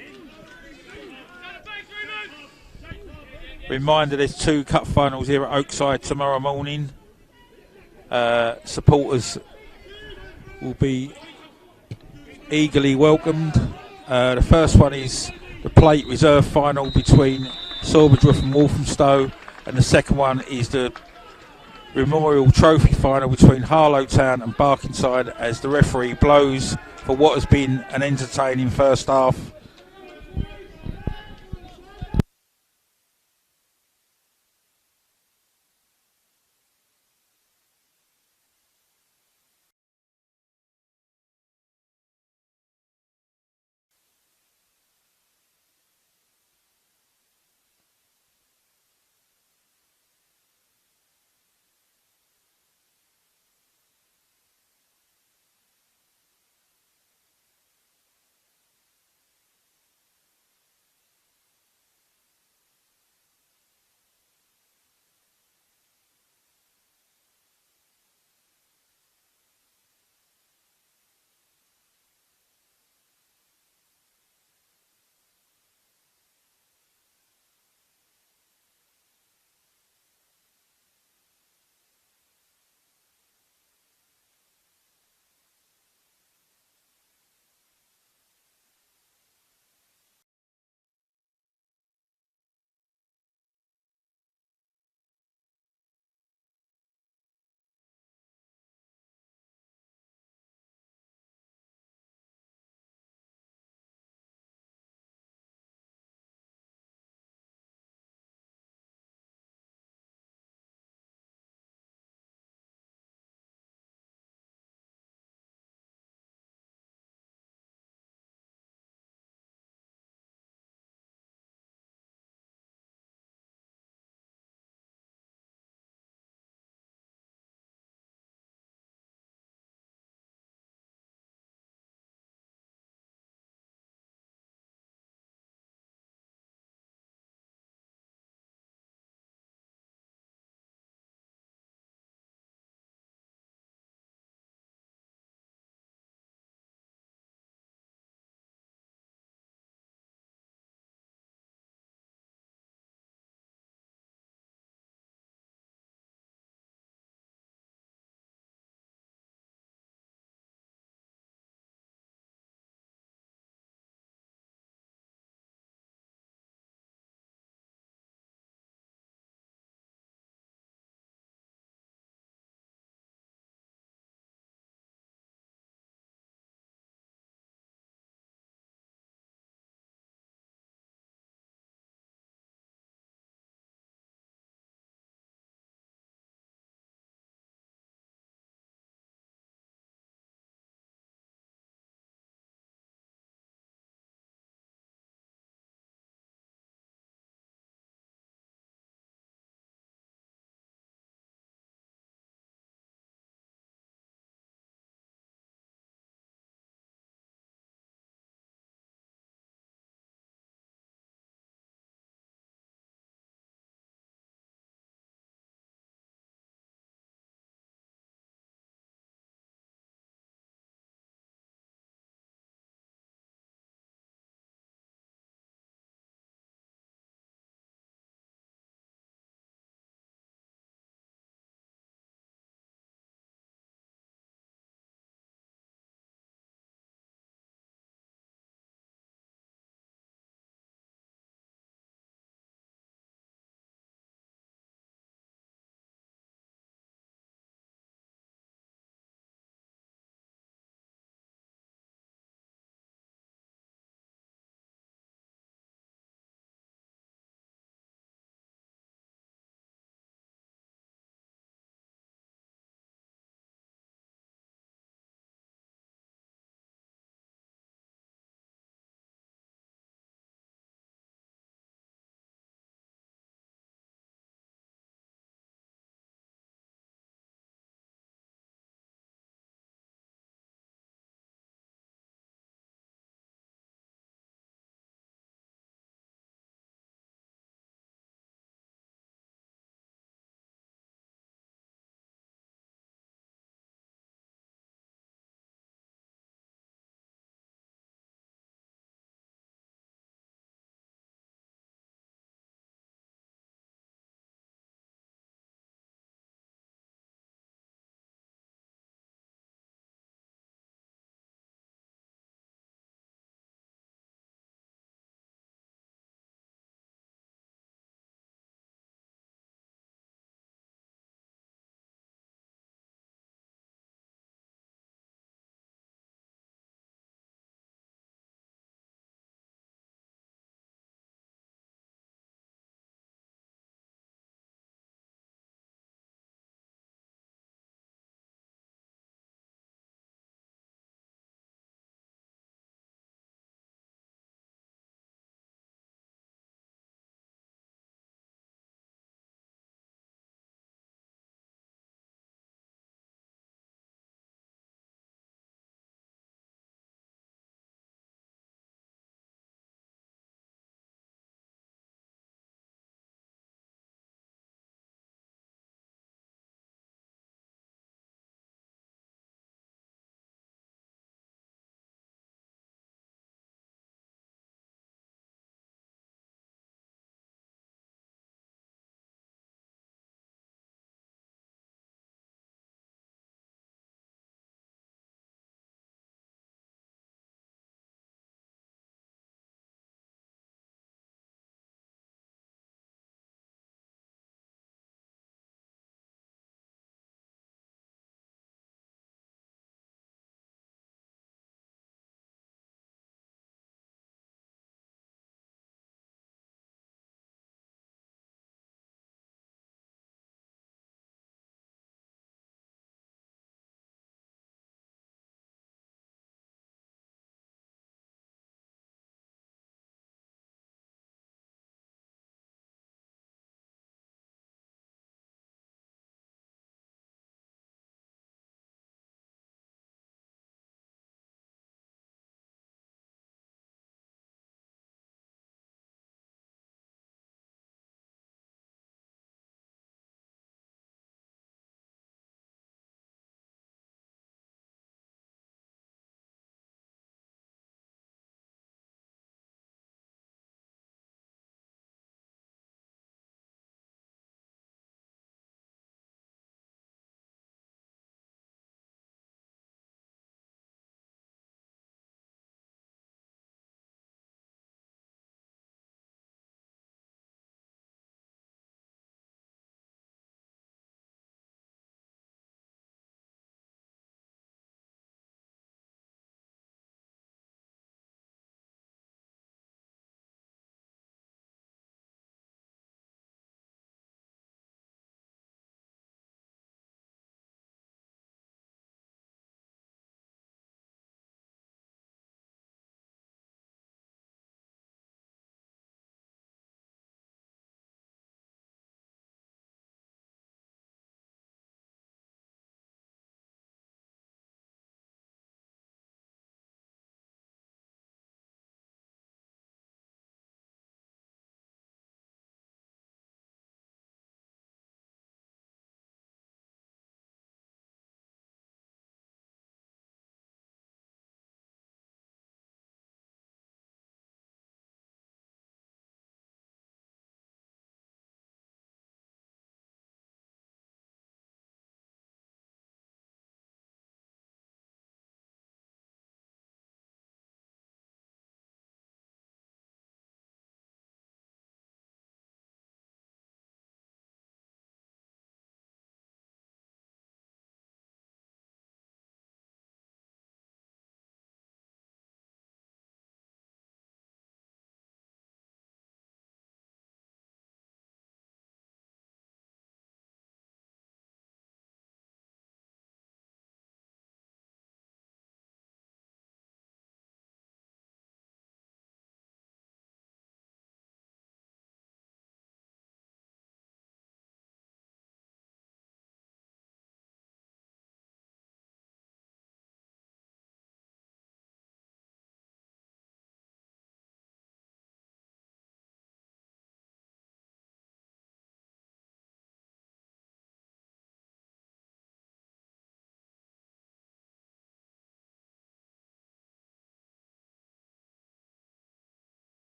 Reminder, there's 2 cup finals here at Oakside tomorrow morning. Supporters will be eagerly welcomed. The first one is the plate reserve final between Sorberdrift and Walthamstow, and the second one is the Memorial Trophy final between Harlow Town and Barkingside, as the referee blows for what has been an entertaining first half.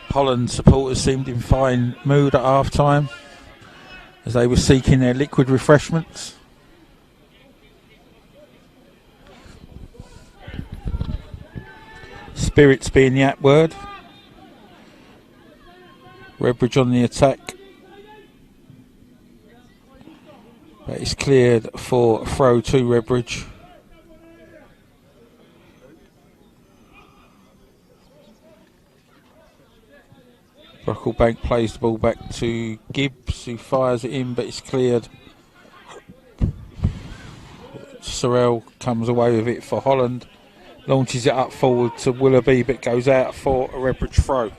Holland supporters seemed in fine mood at half time as they were seeking their liquid refreshments. Spirits being the apt word. Redbridge on the attack. But it's cleared for a throw to Redbridge. Brocklebank plays the ball back to Gibbs, who fires it in, but it's cleared. Sorrell comes away with it for Holland. Launches it up forward to Willoughby, but goes out for a Redbridge throw.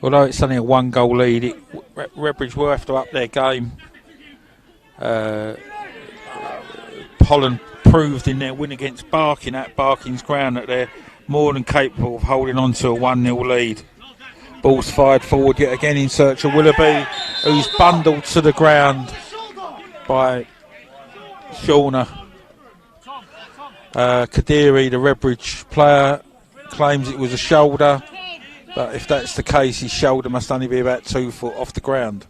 Although it's only a 1-goal lead, Redbridge will have to up their game. Holland proved in their win against Barking at Barking's ground that they're more than capable of holding on to a 1-0 lead. Ball's fired forward yet again in search of Willoughby, who's bundled to the ground by Shauna. Kadiri, the Redbridge player, claims it was a shoulder. But if that's the case, his shoulder must only be about 2 foot off the ground.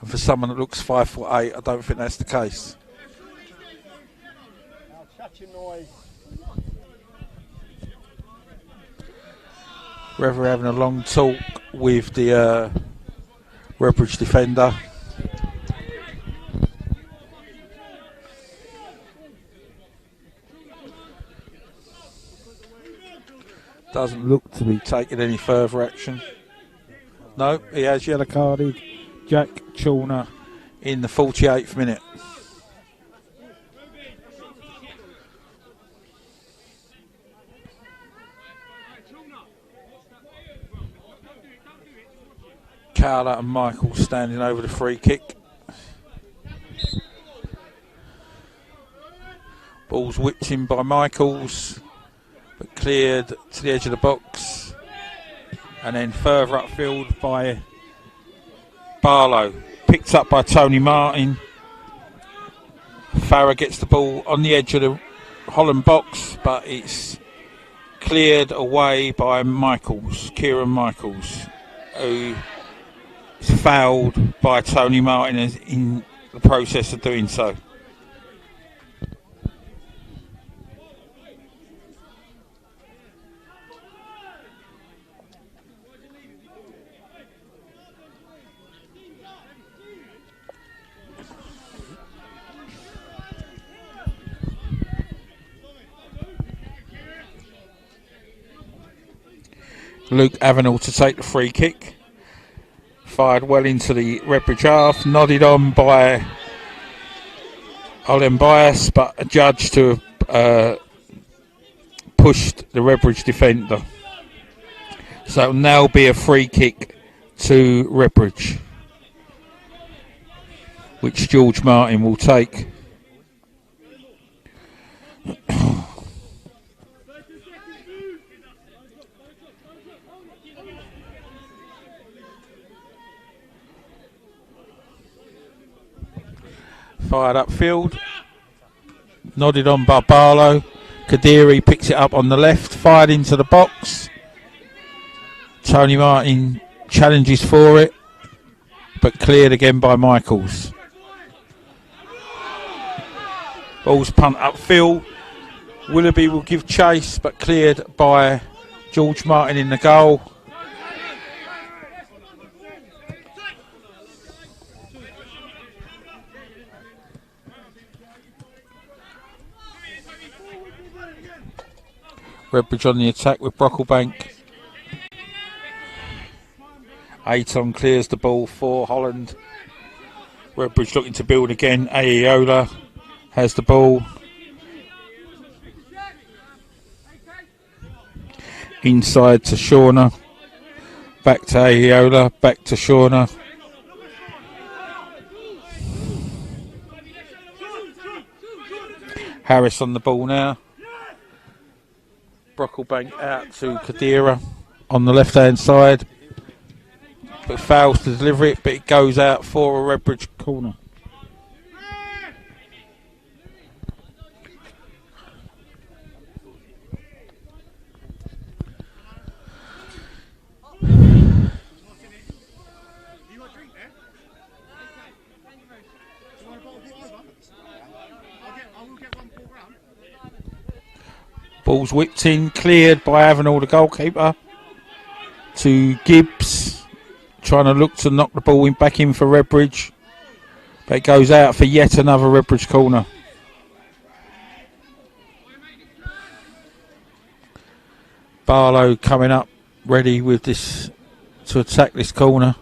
And for someone that looks 5'8", I don't think that's the case. Rever having a long talk with the Redbridge defender. Doesn't look to be taking any further action. No, he has yellow carded Jack Chawner in the 48th minute. Carla and Michael standing over the free kick. Ball's whipped in by Michaels, but cleared to the edge of the box, and then further upfield by Barlow, picked up by Tony Martin. Farah gets the ball on the edge of the Holland box, but it's cleared away by Michaels, Kieran Michaels, who is fouled by Tony Martin in the process of doing so. Luke Avenel to take the free kick. Fired well into the Redbridge half. Nodded on by Olen Bias, but adjudged to have pushed the Redbridge defender. So it'll now be a free kick to Redbridge, which George Martin will take. Fired upfield, nodded on by Barlow. Kadiri picks it up on the left, fired into the box. Tony Martin challenges for it, but cleared again by Michaels. Ball's punt upfield. Willoughby will give chase, but cleared by George Martin in the goal. Redbridge on the attack with Brocklebank. Aiton clears the ball for Holland. Redbridge looking to build again. Ayola has the ball. Inside to Shauna. Back to Aola. Back to Shauna. Harris on the ball now. Brocklebank out to Kadira on the left hand side. But fails to deliver it, but it goes out for a Redbridge corner. Ball's whipped in, cleared by Avenel, the goalkeeper, to Gibbs, trying to look to knock the ball back in for Redbridge. But it goes out for yet another Redbridge corner. Barlow coming up, ready with this to attack this corner.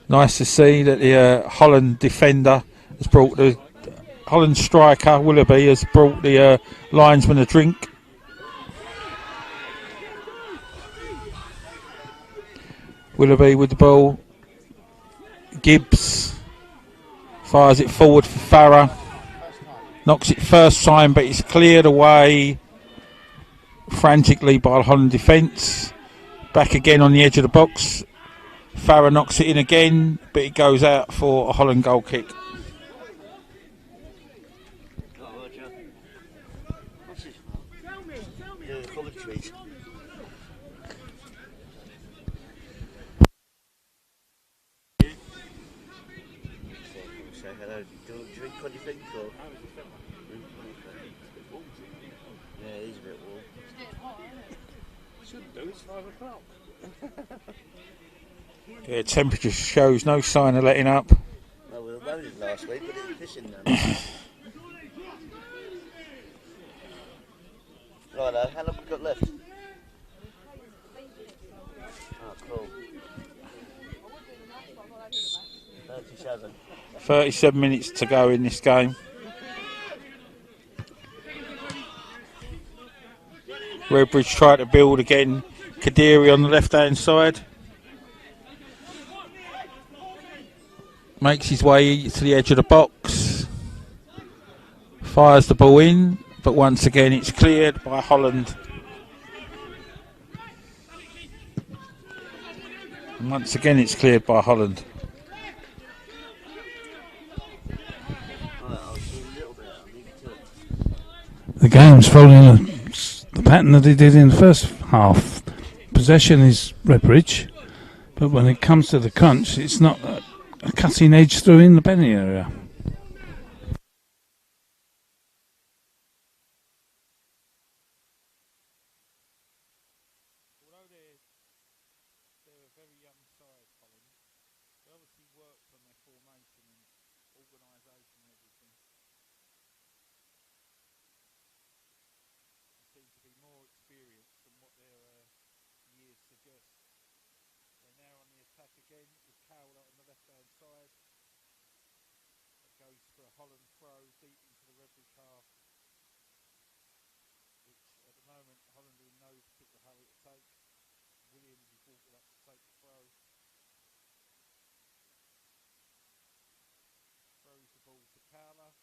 Nice to see that the Holland defender has brought the Holland striker, Willoughby, has brought the linesman a drink. Willoughby with the ball. Gibbs fires it forward for Farah. Knocks it first time, but it's cleared away frantically by the Holland defence. Back again on the edge of the box. Farah knocks it in again, but it goes out for a Holland goal kick. Yeah, temperature shows no sign of letting up. Well, we were loaded last week, but it was pissing now. Right, lad, how long have we got left? Oh, cool. 37. 37 minutes to go in this game. Redbridge try to build again. Kadiri on the left hand side. Makes his way to the edge of the box. Fires the ball in, but once again it's cleared by Holland. And once again it's cleared by Holland. The game's following the pattern that it did in the first half. Possession is Redbridge, but when it comes to the crunch, it's not a cutting edge through in the penalty area. Although they're a very young side, Holland, they obviously worked on their formation and organisation and everything. They seem to be more experienced than what their years suggest. They're now on the attack again with Cowler on the left-hand side. That goes for a Holland throw deep into the Redbridge half, which at the moment Holland are in no particular hurry to take. Williams is walking up to take the throw. Throws the ball to Cowler.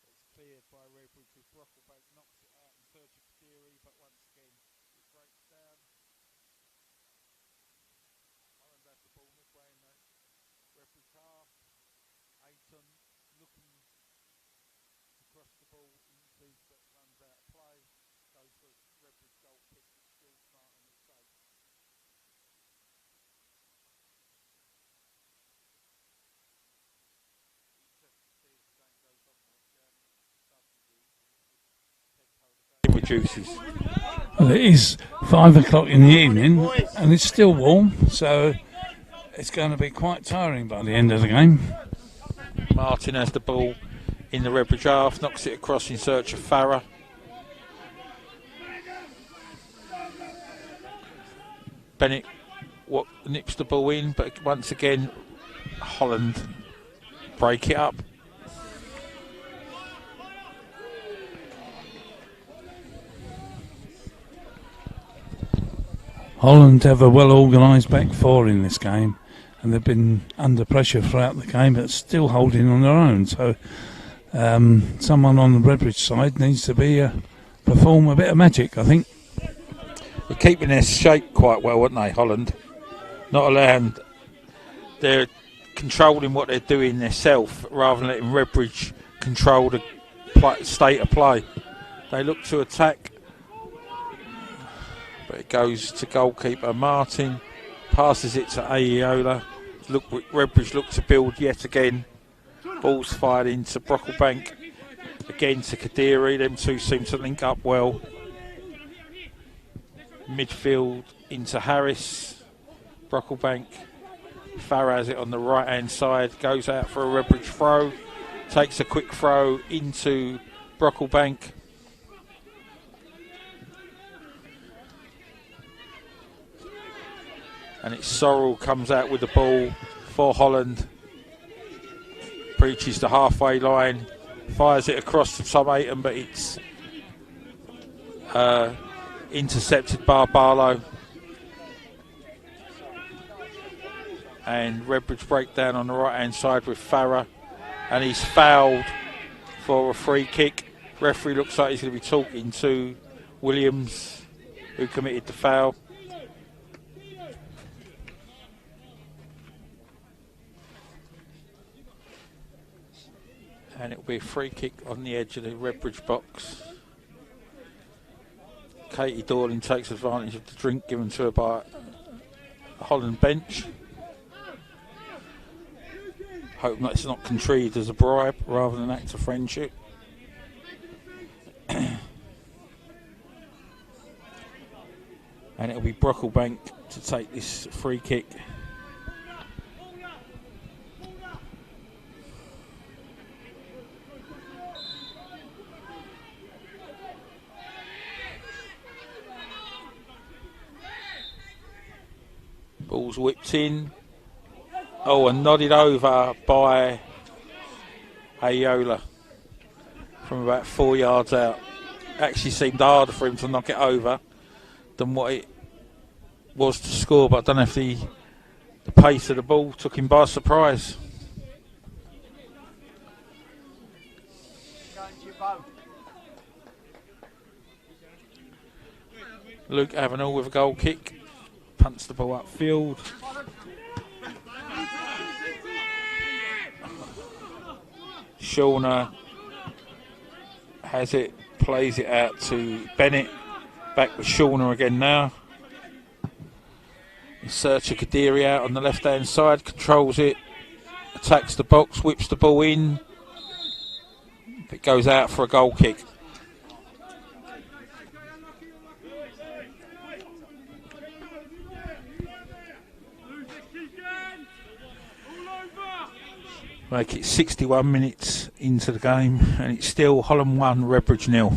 It's cleared by Redbridge with Brocklebank, knocks it out in search of Kadiri, but once again it breaks down. Holland have the ball midway in the Redbridge half. Ayton looking to cross the ball into, but runs out of play. Goes for a Redbridge goal kick, which Jules Martin will take. Interesting to see as the game goes on, how many subs are used and if the tempo of the game reduces. Well, it is 5 o'clock in the evening and it's still warm, so it's going to be quite tiring by the end of the game. Martin has the ball in the Redbridge half, knocks it across in search of Farah. Bennett what nips the ball in, but once again, Holland break it up. Holland have a well-organised back four in this game, and they've been under pressure throughout the game, but still holding on their own. So someone on the Redbridge side needs to perform a bit of magic, I think. They're keeping their shape quite well, aren't they, Holland? Not allowing... They're controlling what they're doing themselves rather than letting Redbridge control the state of play. They look to attack, but it goes to goalkeeper Martin, passes it to Ayola. Redbridge look to build yet again. Ball's fired into Brocklebank, again to Kadiri. Them two seem to link up well. Midfield into Harris, Brocklebank. Farah has it on the right hand side, goes out for a Redbridge throw, takes a quick throw into Brocklebank. And it's Sorrell comes out with the ball for Holland. Breaches the halfway line, fires it across to Tom Ayton, but it's intercepted by Barlow. And Redbridge break down on the right hand side with Farah, and he's fouled for a free kick. Referee looks like he's going to be talking to Williams, who committed the foul. And it'll be a free kick on the edge of the Redbridge box. Katie Dorling takes advantage of the drink given to her by the Holland bench. Hope that it's not contrived as a bribe rather than an act of friendship. And it'll be Brocklebank to take this free kick. Ball's whipped in. Oh, and nodded over by Ayola from about 4 yards out. Actually seemed harder for him to knock it over than what it was to score, but I don't know if the pace of the ball took him by surprise. Luke Avenel with a goal kick. Punts the ball upfield. Shauna has it, plays it out to Bennett. Back with Shauna again now. In search of Kadiri out on the left hand side, controls it, attacks the box, whips the ball in. It goes out for a goal kick. Make it 61 minutes into the game, and it's still Holland 1, Redbridge 0.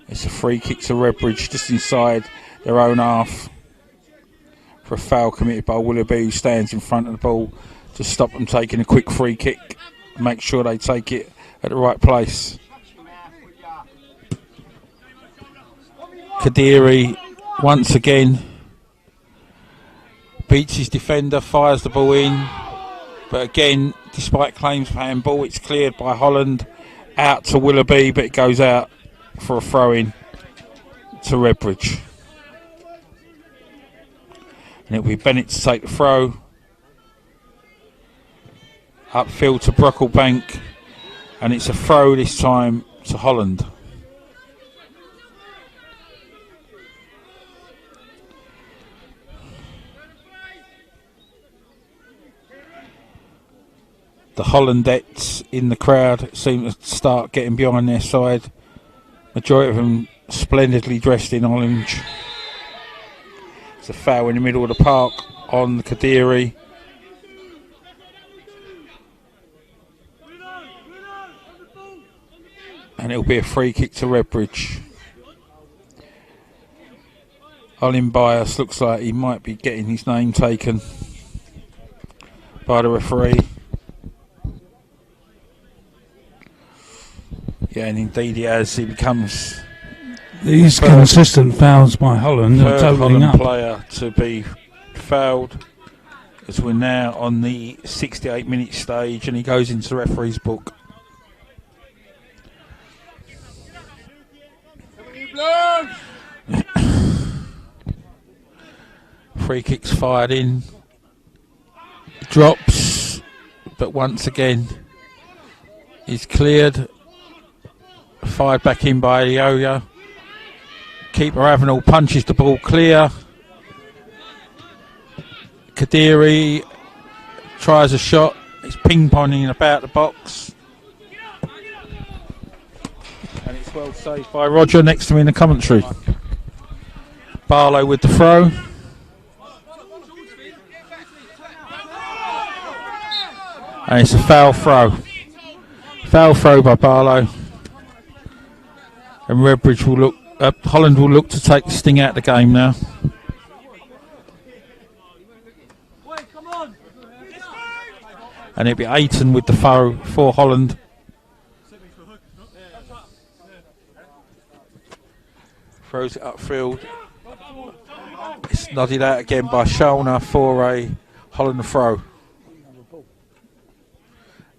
It's a free kick to Redbridge just inside their own half for a foul committed by Willoughby, who stands in front of the ball to stop them taking a quick free kick and make sure they take it at the right place. Kadiri once again beats his defender, fires the ball in, but again, despite claims for handball, it's cleared by Holland out to Willoughby, but it goes out for a throw-in to Redbridge. And it'll be Bennett to take the throw. Upfield to Brocklebank, and it's a throw this time to Holland. The Hollandettes in the crowd seem to start getting behind their side. Majority of them splendidly dressed in orange. It's a foul in the middle of the park on Kadiri. And it'll be a free kick to Redbridge. Holland bias looks like he might be getting his name taken by the referee. Yeah, and indeed he has. He becomes these consistent fouls by Holland are third totaling Holland up. player to be fouled, as we're now on the 68-minute stage, and he goes into the referee's book. Free kicks fired in. Drops, but once again is cleared. Fired back in by Ioya. Keeper Avenel punches the ball clear. Kadiri tries a shot. It's ping-ponging about the box. And it's well saved by Roger next to me in the commentary. Barlow with the throw. And it's a foul throw. Foul throw by Barlow. And Redbridge will look, Holland will look to take the sting out of the game now. And it'll be Ayton with the throw for Holland. Throws it upfield. It's nodded out again by Shona for a Holland throw.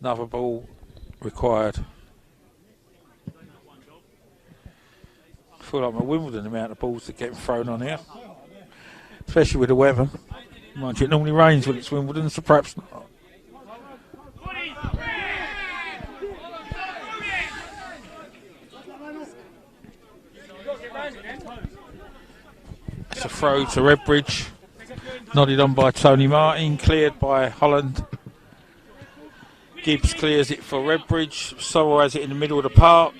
Another ball required. I feel like my Wimbledon amount of balls that get thrown on here. Especially with the weather. Mind you, it normally rains when it's Wimbledon, so perhaps not. It's a throw to Redbridge. Nodded on by Tony Martin, cleared by Holland. Gibbs clears it for Redbridge. Sorrell has it in the middle of the park.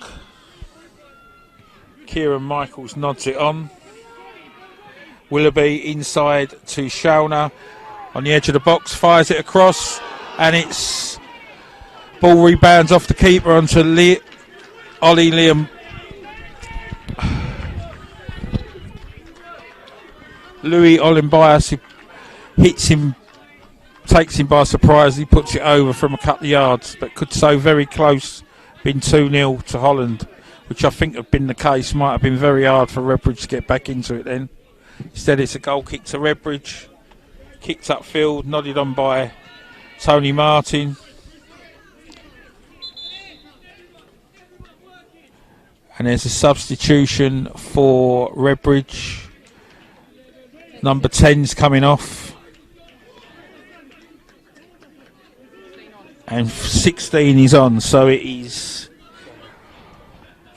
Kieran Michaels nods it on. Willoughby inside to Shona on the edge of the box, fires it across, and it's ball rebounds off the keeper onto Ollie Liam. Louis Olimbias hits him, takes him by surprise. He puts it over from a couple of yards, but could so very close, been 2-0 to Holland, which I think have been the case. Might have been very hard for Redbridge to get back into it then. Instead, it's a goal kick to Redbridge. Kicked upfield, nodded on by Tony Martin. And there's a substitution for Redbridge. Number 10's coming off. And 16 is on, so it is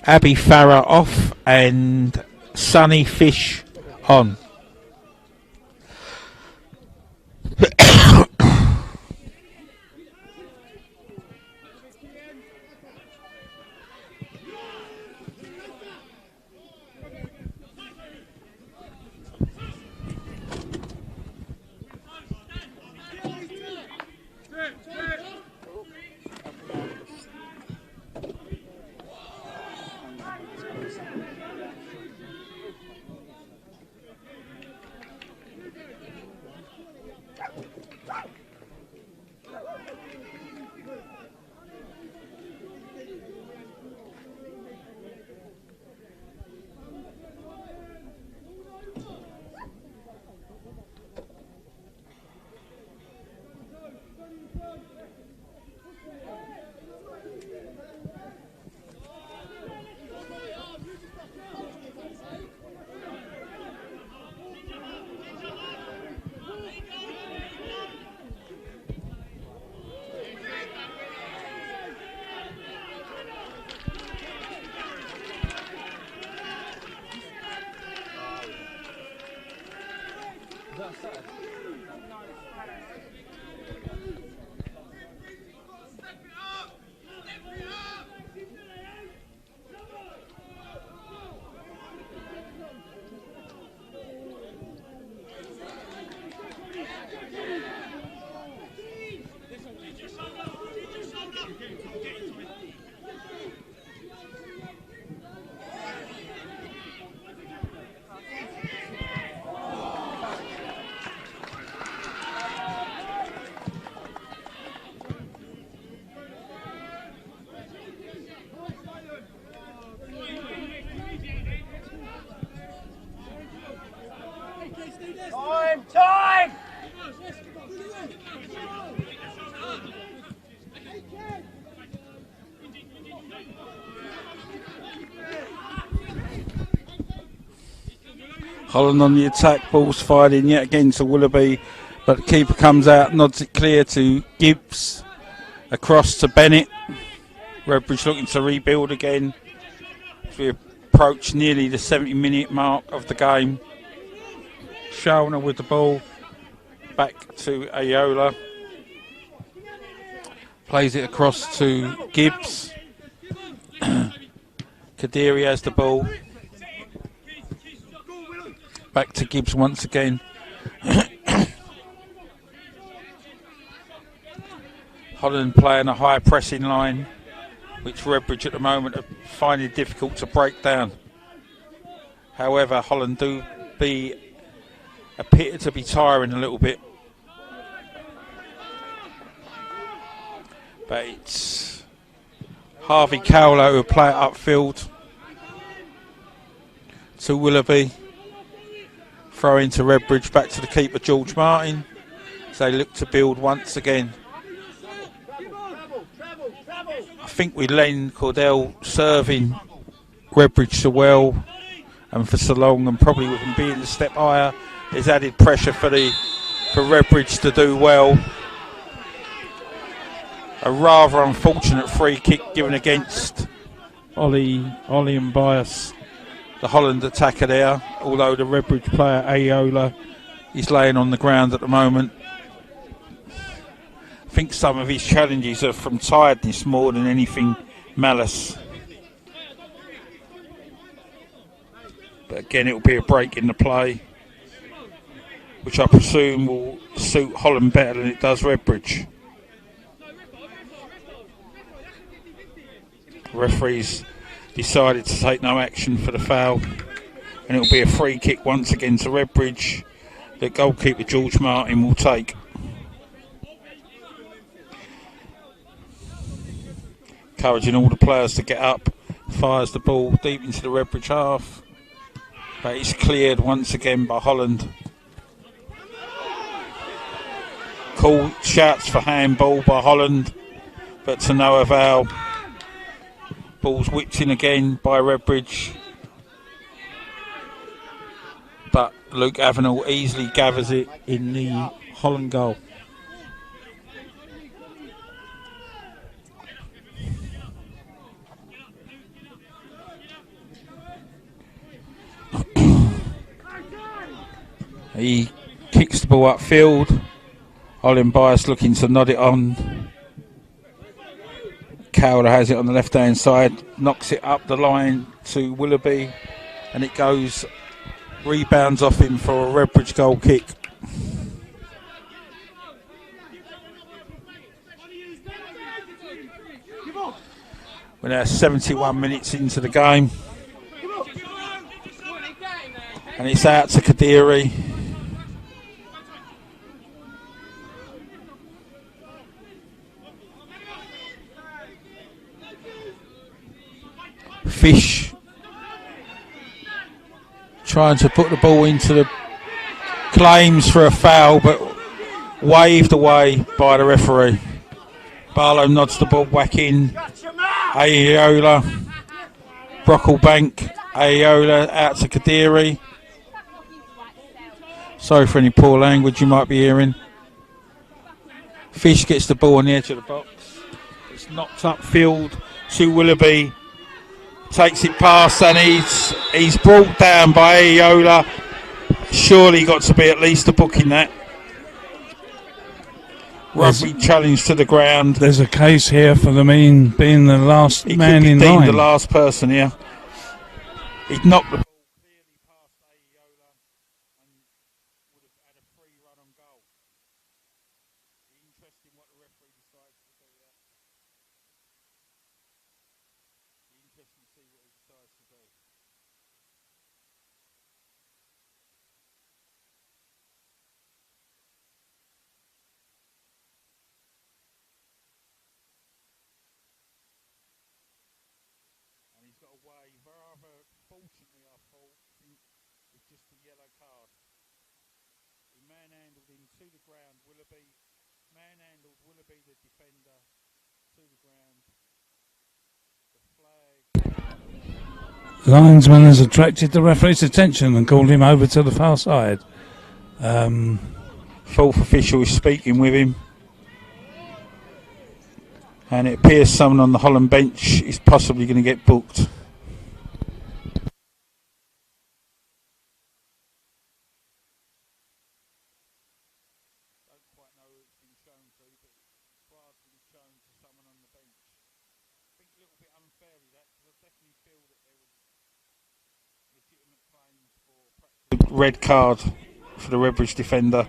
Abby Farah off and Sonny Fish on. Holland on the attack, ball's fired in yet again to Willoughby, but the keeper comes out, nods it clear to Gibbs, across to Bennett. Redbridge looking to rebuild again as we approach nearly the 70-minute mark of the game. Shalner with the ball, back to Ayola. Plays it across to Gibbs. Kadiri has the ball. Back to Gibbs once again. Holland playing a high pressing line, which Redbridge at the moment are finding it difficult to break down. However, Holland do appear to be tiring a little bit. But it's Harvey Cowler who will play it upfield to Willoughby. Throw into Redbridge, back to the keeper George Martin. As they look to build once again. I think with Len Cordell serving Redbridge so well and for so long, and probably with him being a step higher, there's added pressure for Redbridge to do well. A rather unfortunate free kick given against Ollie and Bias, the Holland attacker there, although the Redbridge player Ayola is laying on the ground at the moment. I think some of his challenges are from tiredness more than anything malice. But again, it will be a break in the play, which I presume will suit Holland better than it does Redbridge. Referees decided to take no action for the foul, and it will be a free kick once again to Redbridge that goalkeeper George Martin will take. Encouraging all the players to get up, fires the ball deep into the Redbridge half, but it's cleared once again by Holland. Call shouts for handball by Holland, but to no avail. Ball's whipped in again by Redbridge, but Luke Avenel easily gathers it in the Holland goal. He kicks the ball upfield. Holland Bias looking to nod it on. Cowler has it on the left hand side, knocks it up the line to Willoughby, and it goes, rebounds off him for a Redbridge goal kick. We're now 71 minutes into the game, and it's out to Kadiri. Fish trying to put the ball into the claims for a foul, but waved away by the referee. Barlow nods the ball back in. Ayola, Brocklebank, Ayola out to Kadiri. Sorry for any poor language you might be hearing. Fish gets the ball on the edge of the box. It's knocked upfield to Willoughby. Takes it past, and he's brought down by Ayola. Surely got to be at least a book in that. Rugby challenge to the ground. There's a case here for the being the last man in line. He could be deemed the last person here. He'd knocked the ball clearly past Ayola and would have had a free run on goal. Interesting what the referee decides to do there. Interesting to see what he decides to do. And he's got away rather fortunately, I thought, with just the yellow card. He manhandled him to the ground. Willoughby manhandled Willoughby, the defender, to the ground. The flag Linesman has attracted the referee's attention and called him over to the far side. Fourth official is speaking with him. And it appears someone on the Holland bench is possibly going to get booked. Red card for the Redbridge defender.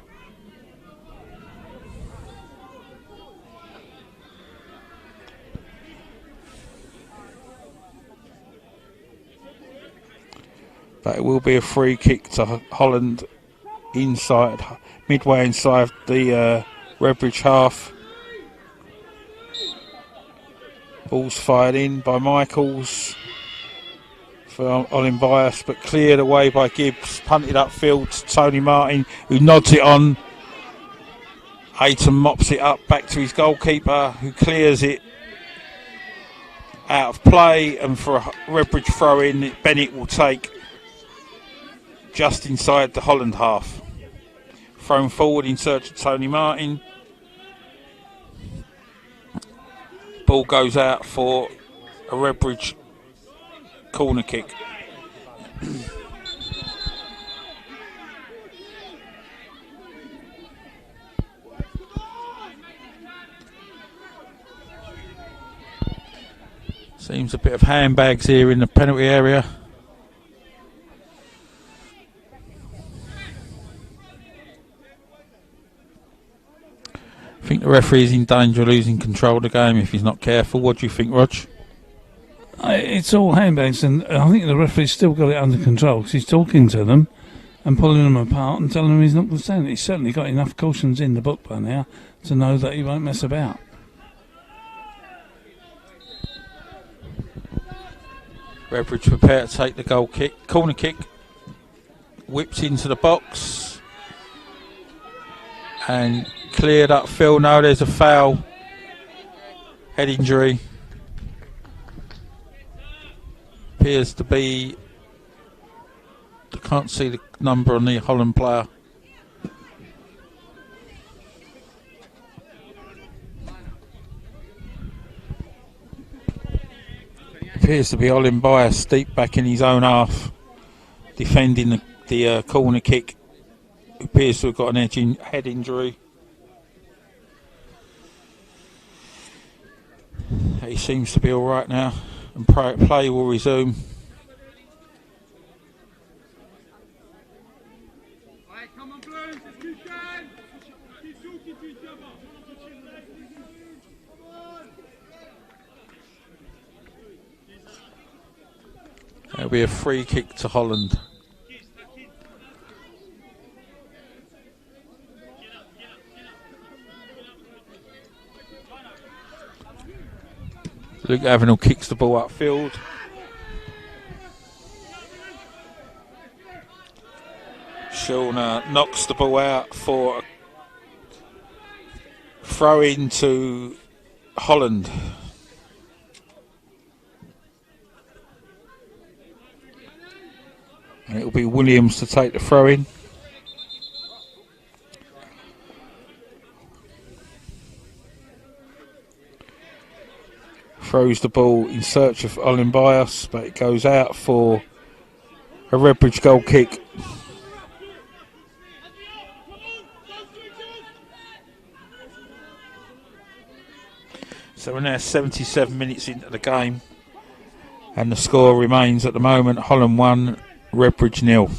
But it will be a free kick to Holland inside, midway inside the Redbridge half. Ball's fired in by Michaels for Olin Bias, but cleared away by Gibbs. Punted upfield to Tony Martin, who nods it on. Ayton mops it up back to his goalkeeper, who clears it out of play, and for a Redbridge throw in, Bennett will take just inside the Holland half. Thrown forward in search of Tony Martin. Ball goes out for a Redbridge corner kick. Seems a bit of handbags here in the penalty area. I think the referee is in danger of losing control of the game if he's not careful. What do you think, Rog? It's all handbags, and I think the referee's still got it under control because he's talking to them and pulling them apart and telling them he's not going to stand it. He's certainly got enough cautions in the book by now to know that he won't mess about. Redbridge prepare to take the goal kick, corner kick. Whips into the box and cleared up. Phil, no, there's a foul. Head injury. Appears to be, I can't see the number on the Holland player. Appears to be Olin Bias deep back in his own half, defending the corner kick. Appears to have got an head injury. He seems to be all right now, and play will resume. There'll be a free kick to Holland. Luke Avenel kicks the ball upfield. Shulner knocks the ball out for a throw in to Holland. And it will be Williams to take the throw in. Throws the ball in search of Olin Bias, but it goes out for a Redbridge goal kick. So we're now 77 minutes into the game, and the score remains at the moment Holland 1, Redbridge 0.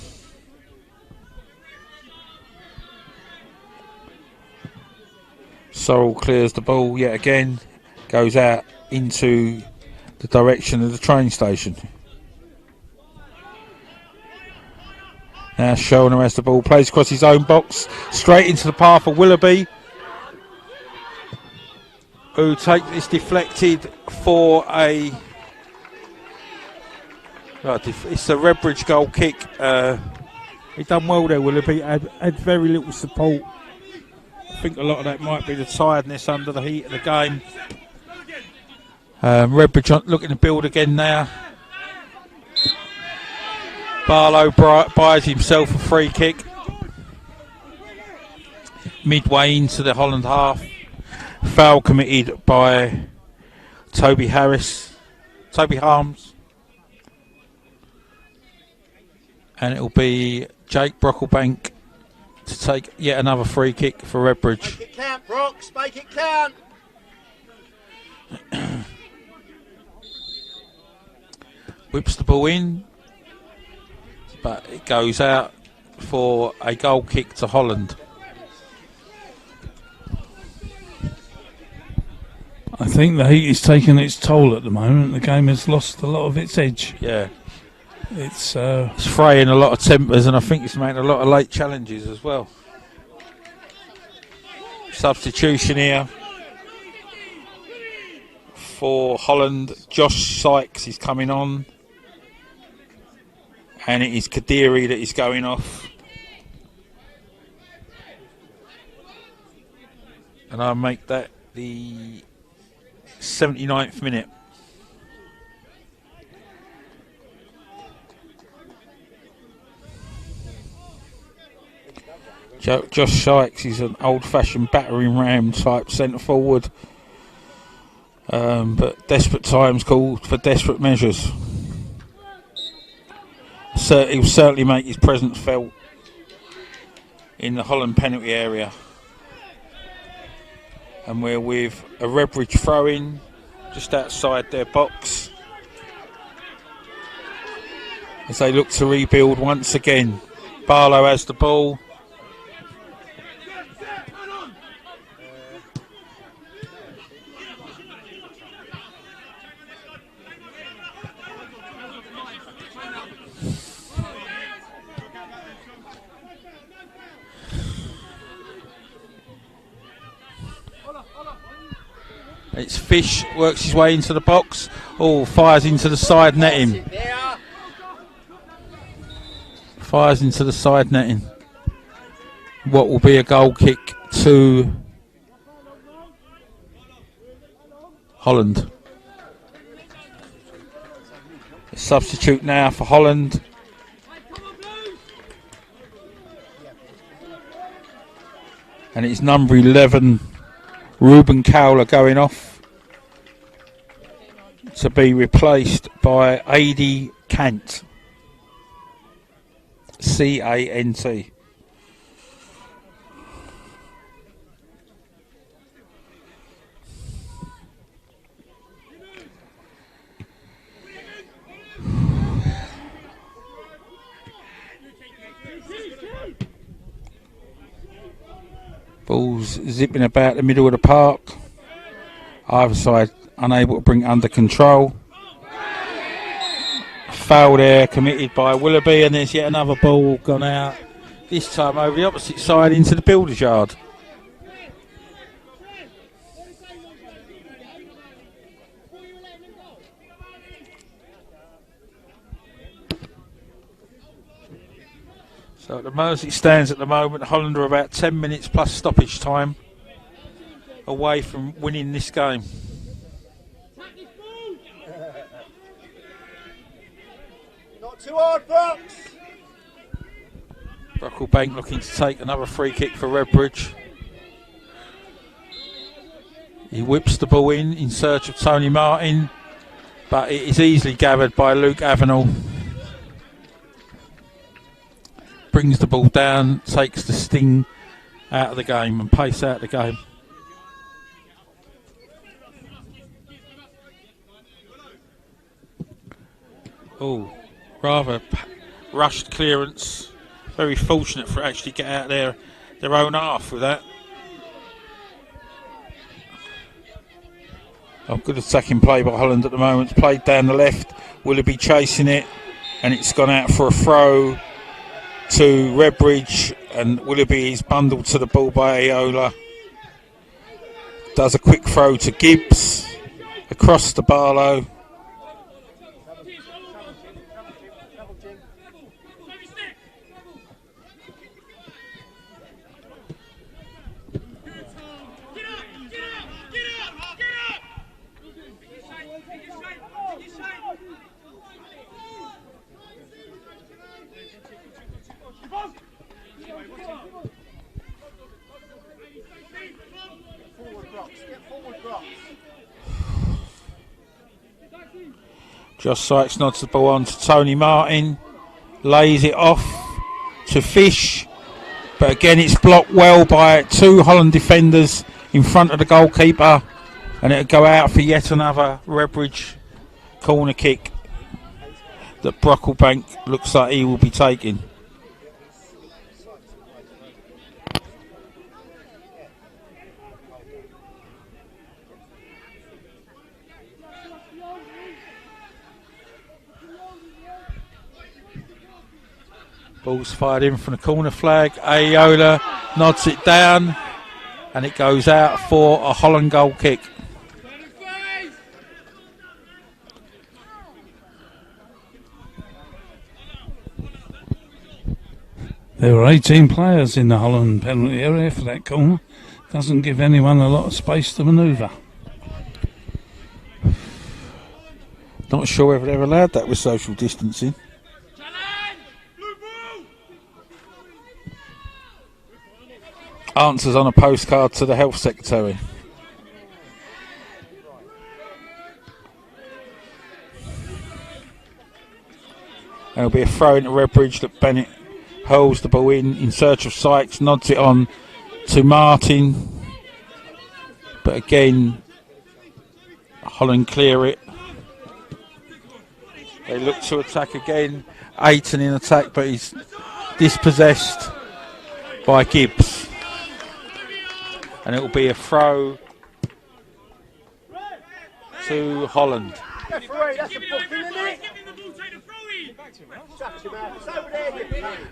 Sorrell clears the ball yet again, goes out into the direction of the train station. Now Shulner has the ball, plays across his own box, straight into the path of Willoughby, who takes this deflected for a... it's a Redbridge goal kick. He done well there, Willoughby. Had very little support. I think a lot of that might be the tiredness under the heat of the game. Redbridge looking to build again now. Barlow buys himself a free kick. Midway into the Holland half. Foul committed by Toby Harms. And it'll be Jake Brocklebank to take yet another free kick for Redbridge. Make it count, Brooks. Make it count. Whips the ball in, but it goes out for a goal kick to Holland. I think the heat is taking its toll at the moment. The game has lost a lot of its edge. Yeah. It's fraying a lot of tempers, and I think it's making a lot of late challenges as well. Substitution here for Holland. Josh Sykes is coming on, and it is Kadiri that is going off. And I'll make that the 79th minute. Josh Sykes is an old-fashioned battering ram type centre forward, but desperate times call for desperate measures. So he'll certainly make his presence felt in the Holland penalty area. And we're with a Redbridge throw-in just outside their box as they look to rebuild once again. Barlow has the ball. It's Fish, works his way into the box. Oh, fires into the side netting. Fires into the side netting. What will be a goal kick to Holland. A substitute now for Holland. And it's number 11. Ruben Cowler going off to be replaced by Adi Cant. C-A-N-T. Ball's zipping about the middle of the park. Either side unable to bring it under control. Foul there committed by Willoughby, and there's yet another ball gone out. This time over the opposite side into the builder's yard. So at the moment it stands at the moment, Holland are about 10 minutes plus stoppage time away from winning this game. Not too hard, Brooks. Brocklebank looking to take another free kick for Redbridge. He whips the ball in search of Tony Martin, but it is easily gathered by Luke Avenel. Brings the ball down, takes the sting out of the game and pace out the game. Oh, rather rushed clearance. Very fortunate for actually get out their own half with that. Oh, good attacking play by Holland at the moment. It's played down the left. Willoughby chasing it, and it's gone out for a throw to Redbridge, and Willoughby is bundled to the ball by Aola. Does a quick throw to Gibbs across to Barlow. Josh Sykes nods the ball on to Tony Martin, lays it off to Fish, but again it's blocked well by two Holland defenders in front of the goalkeeper, and it'll go out for yet another Redbridge corner kick that Brocklebank looks like he will be taking. Ball's fired in from the corner flag. Ayola nods it down, and it goes out for a Holland goal kick. There were 18 players in the Holland penalty area for that corner. Doesn't give anyone a lot of space to manoeuvre. Not sure whether they're allowed that with social distancing. Answers on a postcard to the Health Secretary. There'll be a throw into Redbridge that Bennett hurls the ball in search of Sykes, nods it on to Martin. But again, Holland clear it. They look to attack again. Ayton in attack, but he's dispossessed by Gibbs. And it will be a throw to Holland.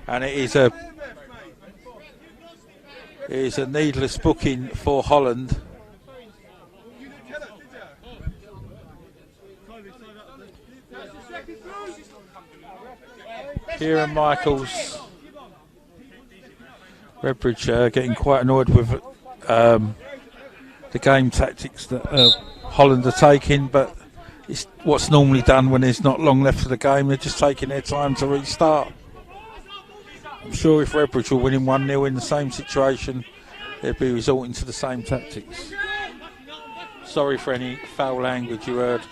And it is a needless booking for Holland. Kieran Michaels, Redbridge getting quite annoyed with the game tactics that Holland are taking, but it's what's normally done when there's not long left of the game. They're just taking their time to restart. I'm sure if Redbridge were winning 1-0 in the same situation, they'd be resorting to the same tactics. Sorry for any foul language you heard.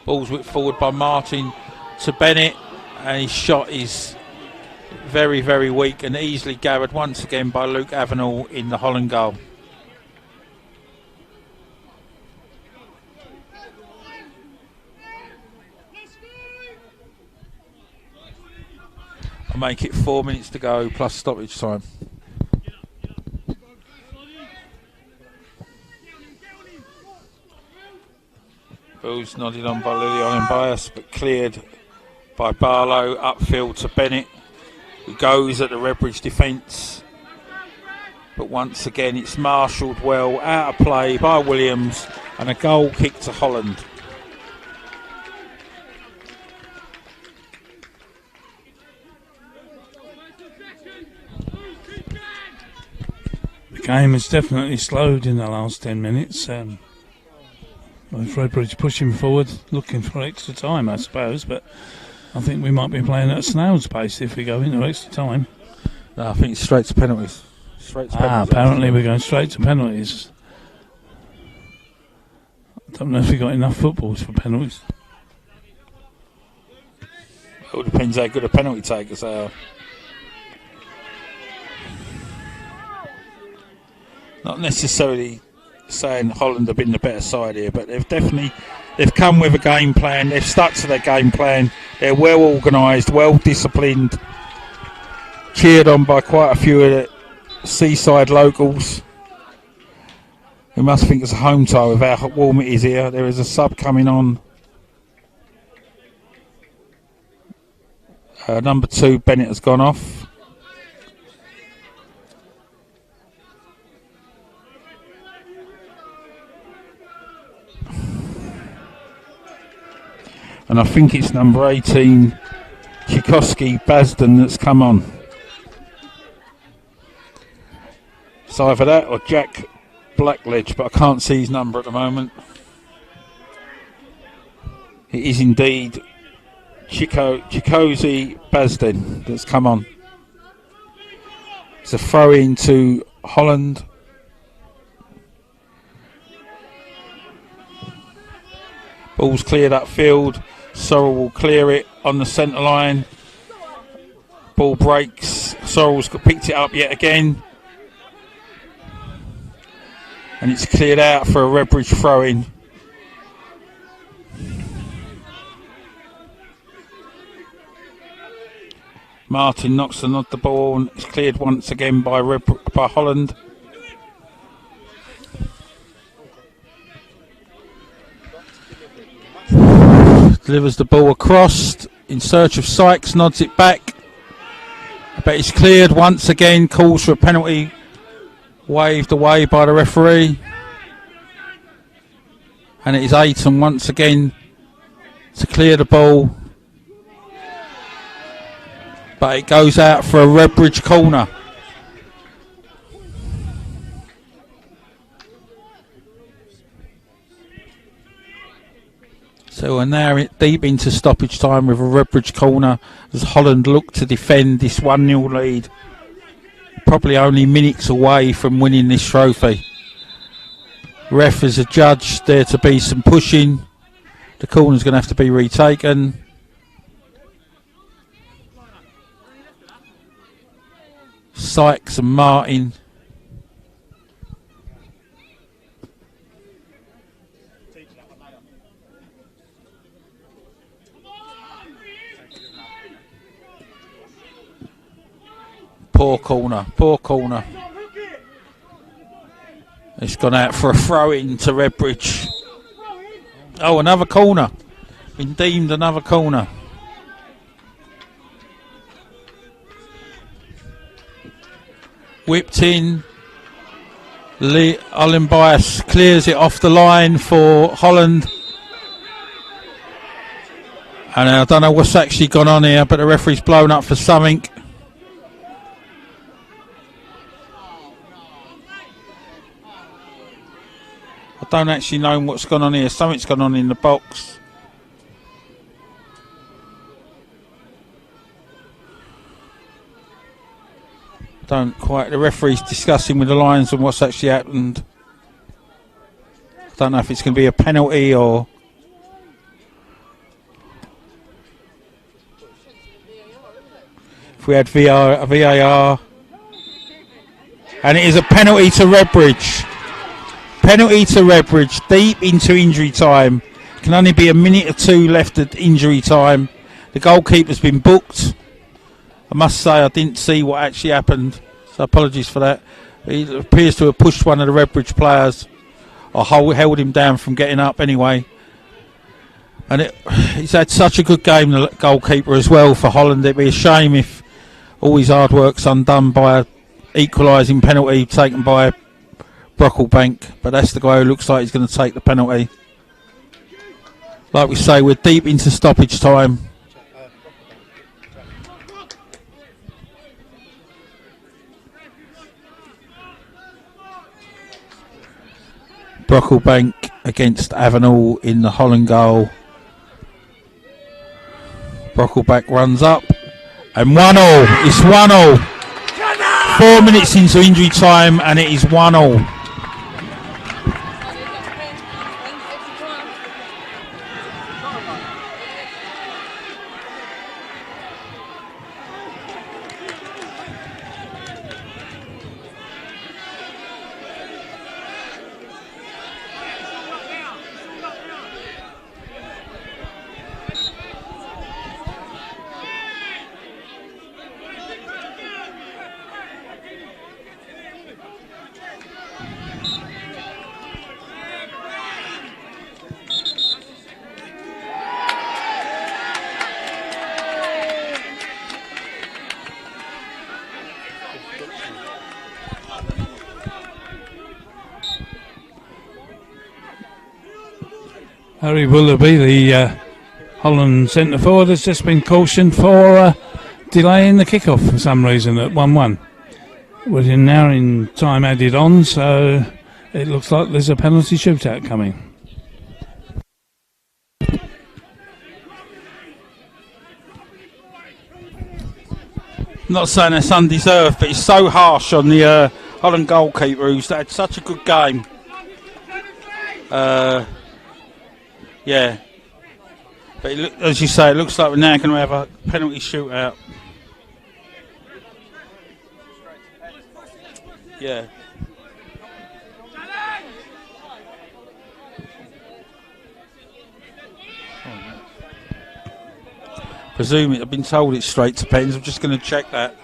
Ball's whipped forward by Martin to Bennett, and his shot is very, very weak and easily gathered once again by Luke Avenel in the Holland goal. I'll make it 4 minutes to go plus stoppage time. Ball's nodded on by Lilian and Bias, but cleared by Barlow upfield to Bennett, who goes at the Redbridge defence. But once again it's marshalled well, out of play by Williams, and a goal kick to Holland. The game has definitely slowed in the last 10 minutes. With Redbridge pushing forward, looking for extra time, I suppose, but I think we might be playing at a snail's pace if we go into extra time. No, I think it's straight to penalties. Apparently we're going straight to penalties. I don't know if we've got enough footballs for penalties. It all depends how good a penalty takers are. Not necessarily saying Holland have been the better side here, but they've come with a game plan. They've stuck to their game plan. They're well organised, well disciplined, cheered on by quite a few of the seaside locals who must think it's a home tie with how warm it is here. There is a sub coming on. Number 2, Bennett, has gone off. And I think it's number 18, Tchaikovsky Basden, that's come on. It's either that or Jack Blackledge, but I can't see his number at the moment. It is indeed Chikosi Basden that's come on. It's a throw in to Holland. Ball's cleared upfield. Sorrell will clear it on the centre line. Ball breaks. Sorrell's picked it up yet again. And it's cleared out for a Redbridge throw-in. Martin knocks the ball and it's cleared once again by Holland. Delivers the ball across in search of Sykes, nods it back. But it's cleared once again, calls for a penalty. Waved away by the referee. And it is Ayton once again to clear the ball. But it goes out for a Redbridge corner. So we're now deep into stoppage time with a Redbridge corner as Holland look to defend this 1-0 lead. Probably only minutes away from winning this trophy. Ref is adjudged there to be some pushing. The corner's going to have to be retaken. Sykes and Martin. Poor corner. It's gone out for a throw-in to Redbridge. Oh, another corner. Been deemed another corner. Whipped in. Ollenbias clears it off the line for Holland. And I don't know what's actually gone on here, but the referee's blown up for something. I don't actually know what's gone on here. Something's gone on in the box. Don't quite. The referee's discussing with the Lions on what's actually happened. I don't know if it's going to be a penalty or. If we had VAR. And it is a penalty to Redbridge. Penalty to Redbridge, deep into injury time. Can only be a minute or two left at injury time. The goalkeeper's been booked. I must say I didn't see what actually happened, so apologies for that. He appears to have pushed one of the Redbridge players, or held him down from getting up anyway. And he's had such a good game, the goalkeeper, as well, for Holland. It'd be a shame if all his hard work's undone by an equalising penalty taken by Brocklebank, but that's the guy who looks like he's going to take the penalty. Like we say, we're deep into stoppage time. Brocklebank against Avenel in the Holland goal. Brocklebank runs up and 1-0. It's 1-0. 4 minutes into injury time and it is 1-0. Harry Willoughby, the Holland centre forward, has just been cautioned for delaying the kick-off for some reason at 1-1. We're now in time added on, so it looks like there's a penalty shootout coming. Not saying it's undeserved, but it's so harsh on the Holland goalkeeper who's had such a good game. Yeah, But as you say, it looks like we're now going to have a penalty shootout. Yeah. Presuming I've been told it's straight to pens. I'm just going to check that.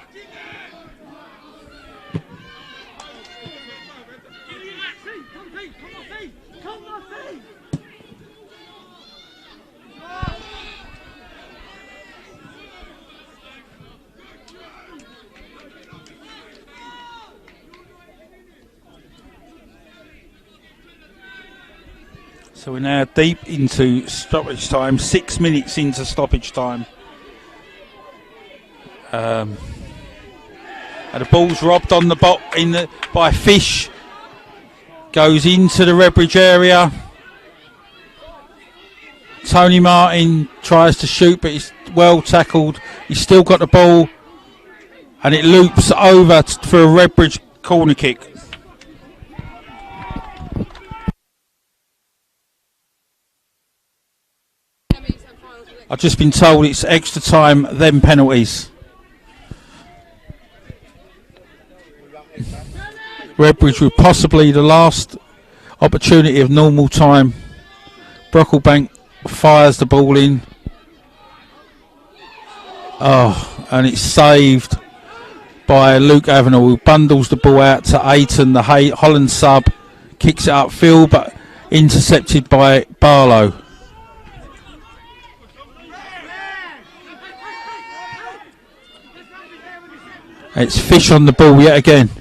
So we're now deep into stoppage time, 6 minutes into stoppage time. And the ball's robbed on the by Fish. Goes into the Redbridge area. Tony Martin tries to shoot, but he's well tackled. He's still got the ball, and it loops over for a Redbridge corner kick. I've just been told it's extra time, then penalties. Redbridge with possibly the last opportunity of normal time. Brocklebank fires the ball in. Oh, and it's saved by Luke Avenel, who bundles the ball out to Ayton, the Holland sub. Kicks it upfield, but intercepted by Barlow. It's Fish on the ball yet again.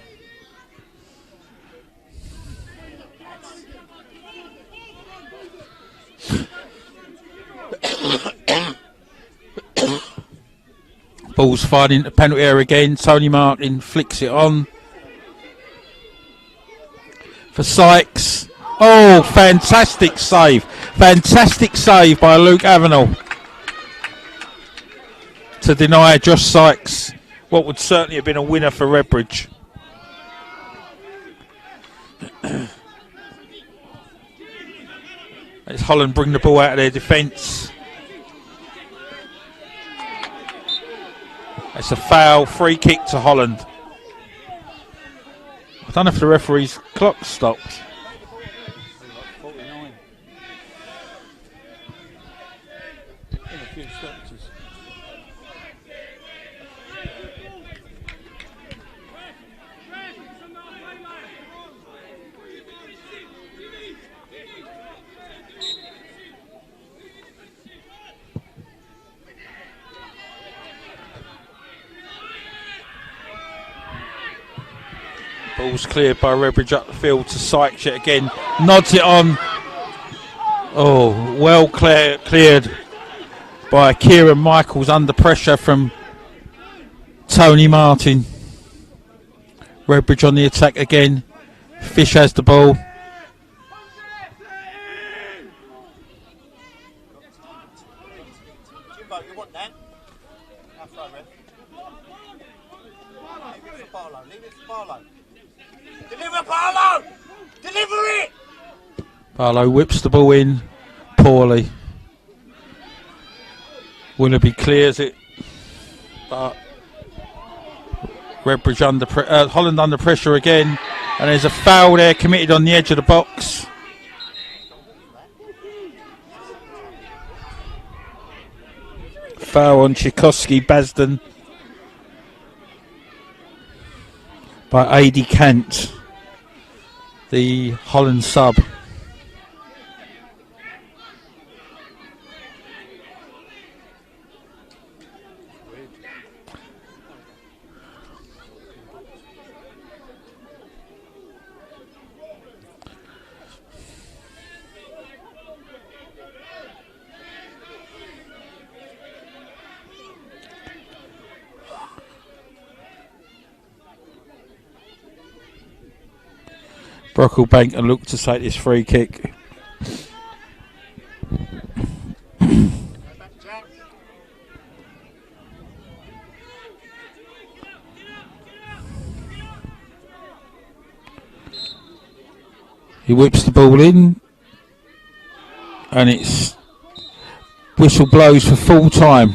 Ball's fired into penalty area again. Tony Martin flicks it on for Sykes. Oh, fantastic save. Fantastic save by Luke Avenel to deny Josh Sykes what would certainly have been a winner for Redbridge. As Holland bring the ball out of their defence. It's a foul, free kick to Holland. I don't know if the referee's clock stopped. Ball's cleared by Redbridge up the field to Sykes yet again. Nods it on. Oh, well cleared by Kieran Michaels under pressure from Tony Martin. Redbridge on the attack again. Fish has the ball. Jimbo, you want that? That's right, Red. Leave it for Barlow. Leave it for Barlow. Deliver, Barlow! Deliver it! Barlow whips the ball in poorly. Willoughby clears it, but Redbridge Holland under pressure again, and there's a foul there committed on the edge of the box. Foul on Tchaikovsky Basden by A.D. Kant, the Holland sub. Brocklebank and look to take this free kick. He whips the ball in, and it's Whistle blows for full time.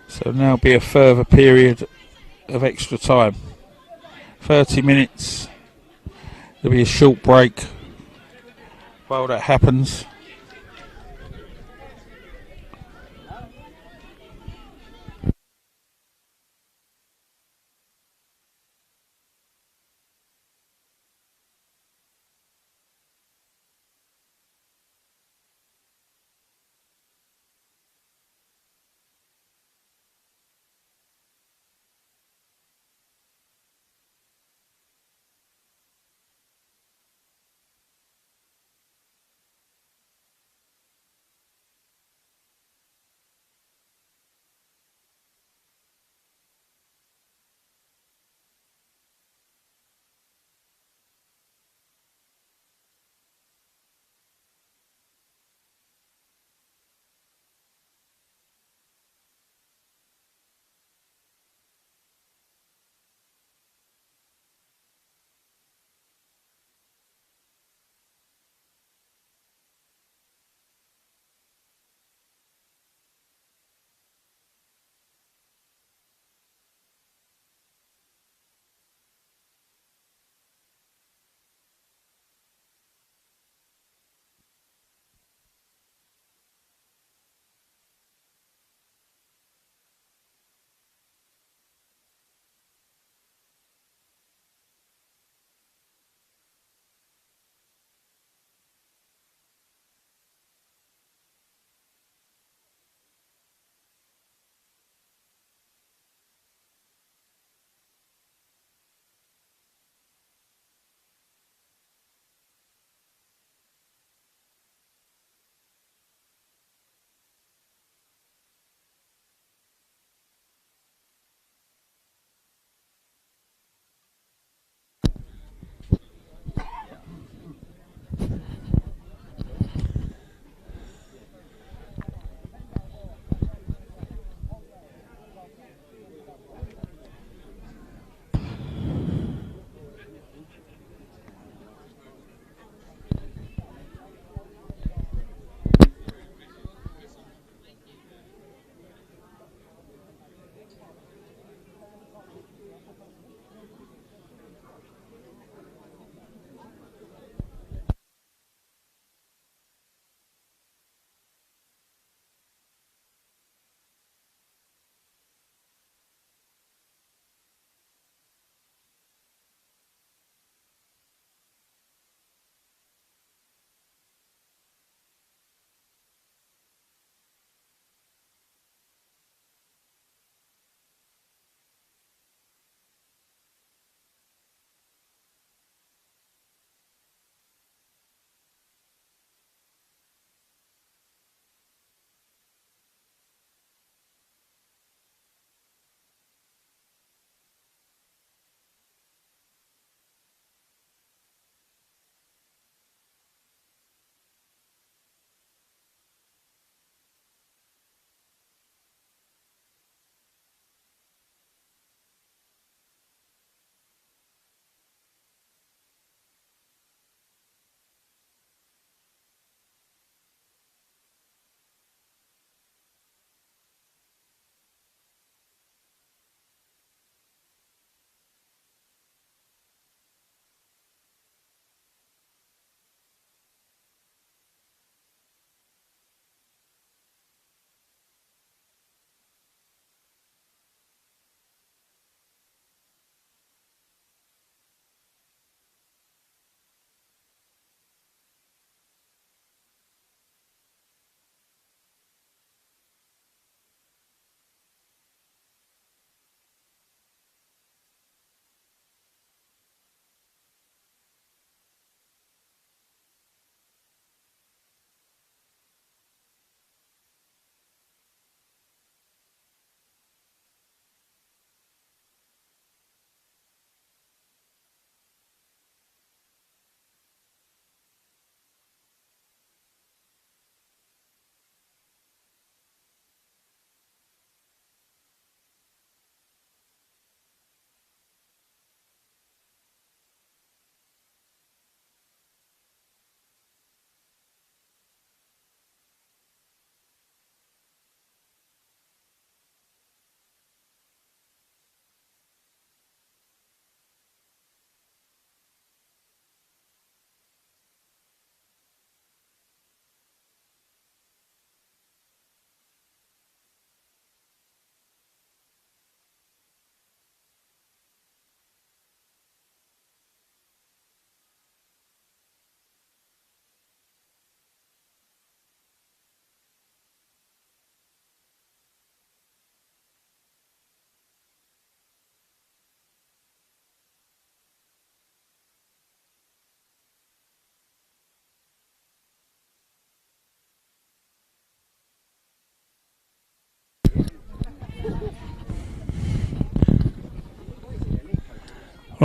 So now be a further period of extra time. 30 minutes. There'll be a short break while that happens.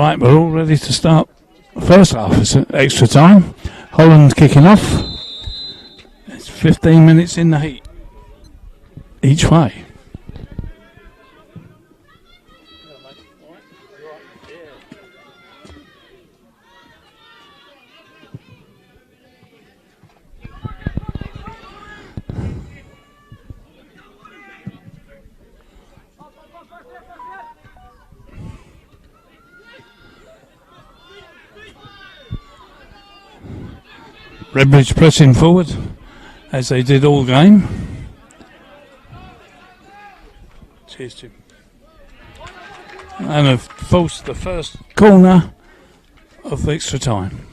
Right, we're all ready to start the first half. It's extra time. Holland kicking off. It's 15 minutes in the heat each way. Redbridge pressing forward as they did all game. Cheers, Jim. And have forced the first corner of extra time.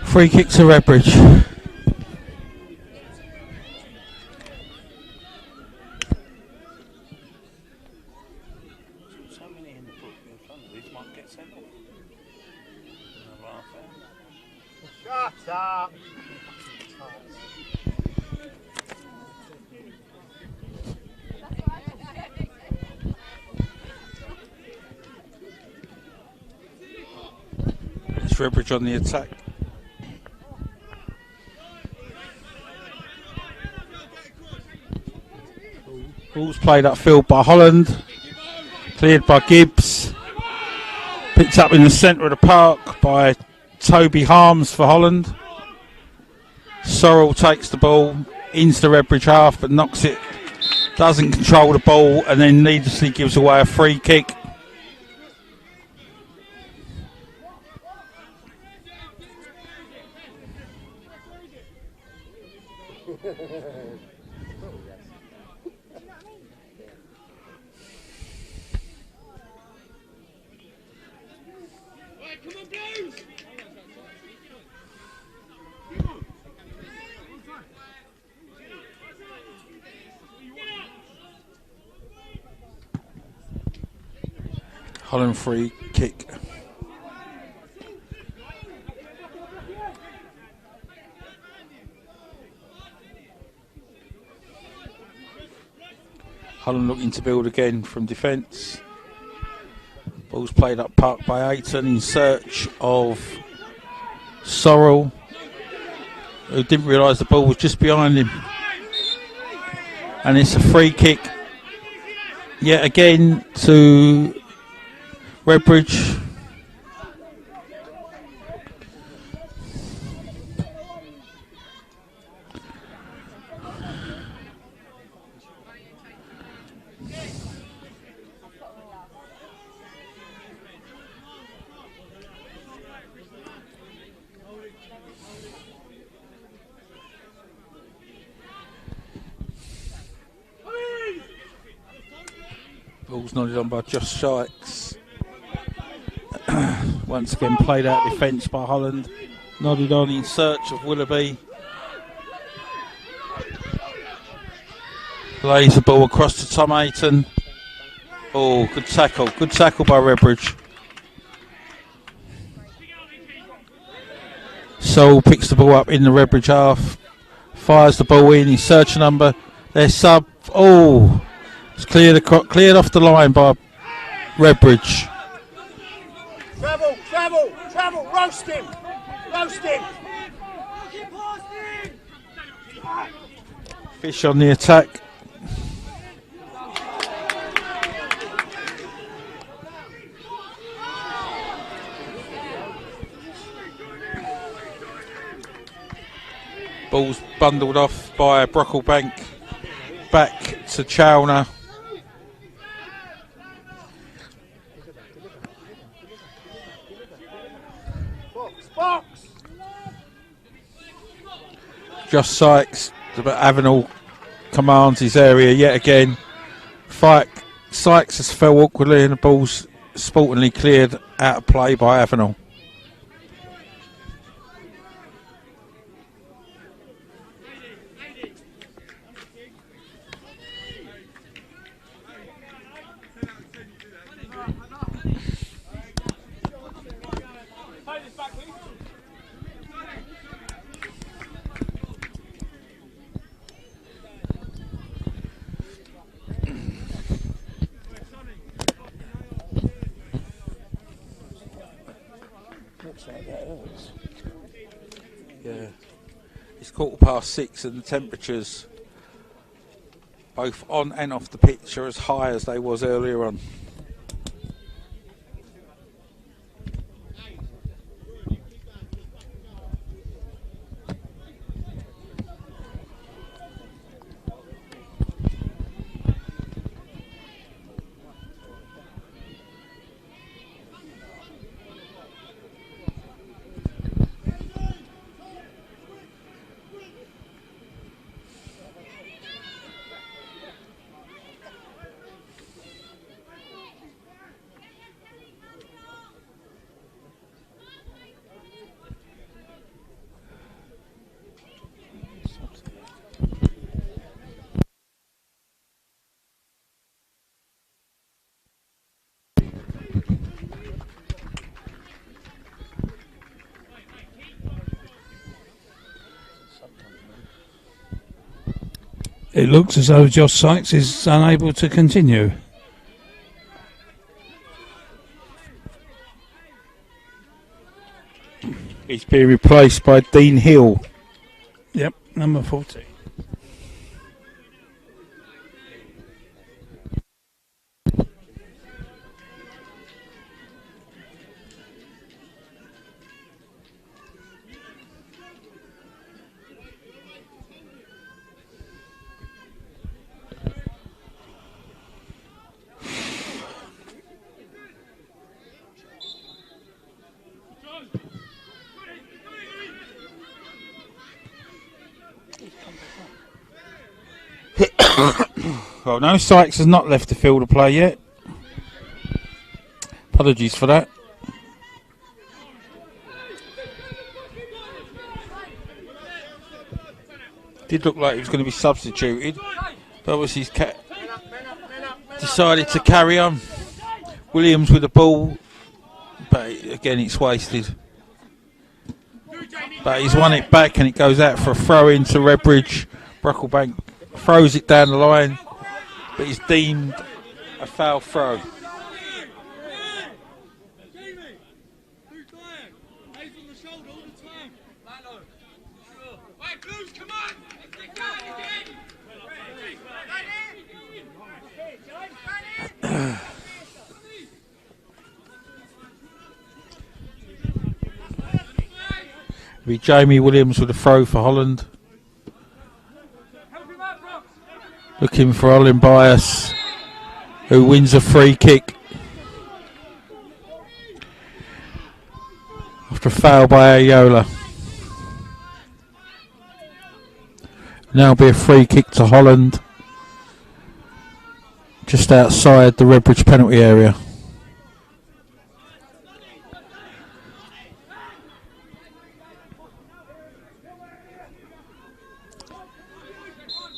Free kick to Redbridge. Shut up. It's Redbridge on the attack. Ball's played upfield by Holland. Cleared by Gibbs. Picked up in the centre of the park by Toby Harms for Holland. Sorrell takes the ball into the Redbridge half but knocks it. Doesn't control the ball and then needlessly gives away a free kick. Holland free kick. Holland looking to build again from defence. Ball's played up park by Ayton in search of Sorrell, who didn't realise the ball was just behind him. And it's a free kick yet again to Redbridge. Ball's nodded on by Josh Sykes. Once again played out defence by Holland. Nodded on in search of Willoughby. Plays the ball across to Tom Ayton. Oh, good tackle. Good tackle by Redbridge. Sol picks the ball up in the Redbridge half. Fires the ball in. He's search number. Their sub. Oh, it's cleared off the line by Redbridge. Travel, roast him. Fish on the attack. Ball's bundled off by Brocklebank. Back to Chalner. Box. Josh Sykes But Avenel commands his area yet again. Sykes has fell awkwardly and the ball's sportingly cleared out of play by Avenel. Yeah, it's 6:15 and the temperatures both on and off the pitch are as high as they was earlier on. It looks as though Josh Sykes is unable to continue. He's being replaced by Dean Hill. Yep, number 14. Well, no, Sykes has not left the field of play yet. Apologies for that. Did look like he was going to be substituted, but obviously he's decided to carry on. Williams with the ball, but again it's wasted. But he's won it back and it goes out for a throw into Redbridge. Brocklebank throws it down the line, but he's deemed a foul throw. Be Jamie Williams with a throw for Holland. Looking for Olin Bias, who wins a free kick after a foul by Ayola. Now be a free kick to Holland, just outside the Redbridge penalty area.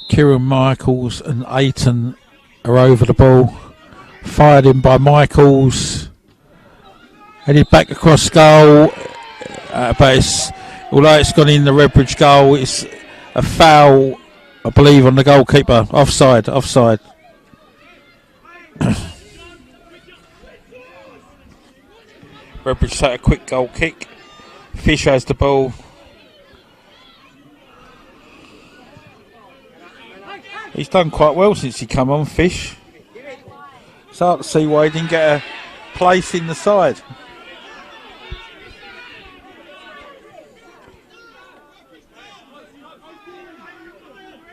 Kieran Michaels and Aiton are over the ball. Fired in by Michaels. Headed back across goal. But although it's gone in the Redbridge goal, it's a foul, I believe, on the goalkeeper. Offside. Redbridge take a quick goal kick. Fish has the ball. He's done quite well since he come on, Fish. It's hard to see why he didn't get a place in the side.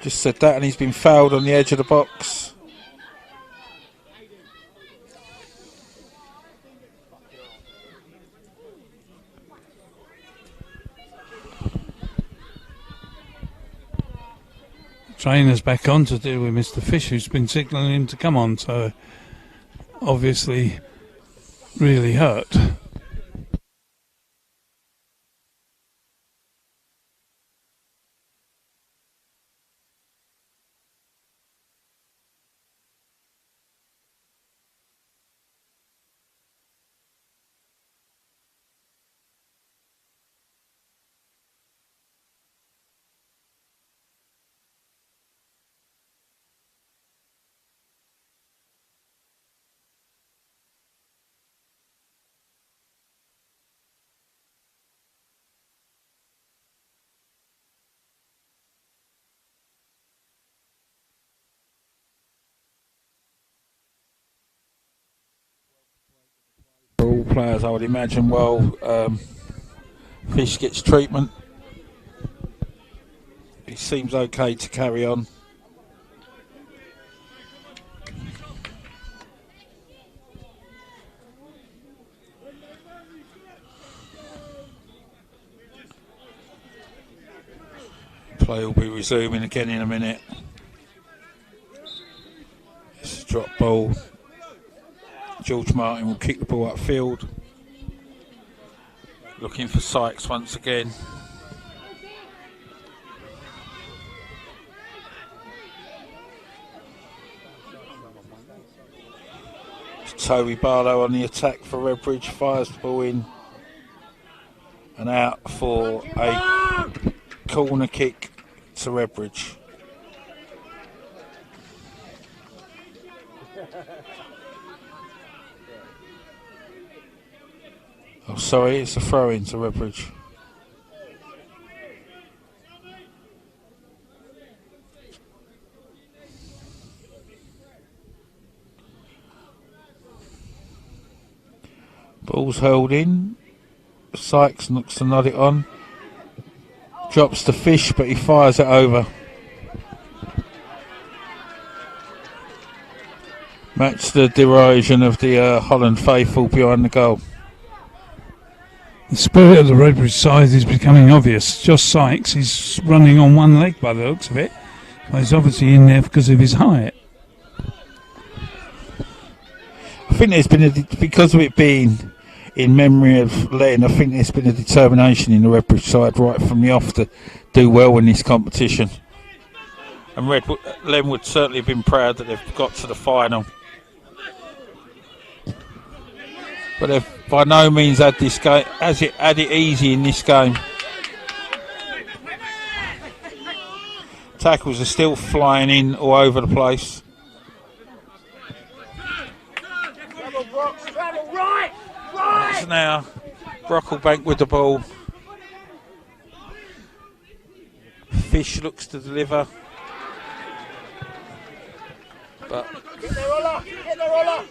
Just said that and he's been fouled on the edge of the box. trainer's back on to deal with Mr. Fish, who's been signalling him to come on, so obviously really hurt. For all players, I would imagine. Fish gets treatment. He seems okay to carry on. Play will be resuming again in a minute. It's a drop ball. George Martin will kick the ball upfield. Looking for Sykes once again. Toby Barlow on the attack for Redbridge, fires the ball in and out for a corner kick to Redbridge. Oh, sorry, it's a throw in to Redbridge. Ball's held in. Sykes looks to nod it on. Drops the Fish, but he fires it over. Match the derision of the Holland faithful behind the goal. The spirit of the Redbridge side is becoming obvious. Josh Sykes is running on one leg by the looks of it. Well, he's obviously in there because of his height. I think there's been because of it being in memory of Len, I think there's been a determination in the Redbridge side right from the off to do well in this competition. And Len would certainly have been proud that they've got to the final. But they've by no means had this game, had it easy in this game. Tackles are still flying in all over the place. It's now Brocklebank with the ball. Fish looks to deliver. But Get the roller! Get the roller!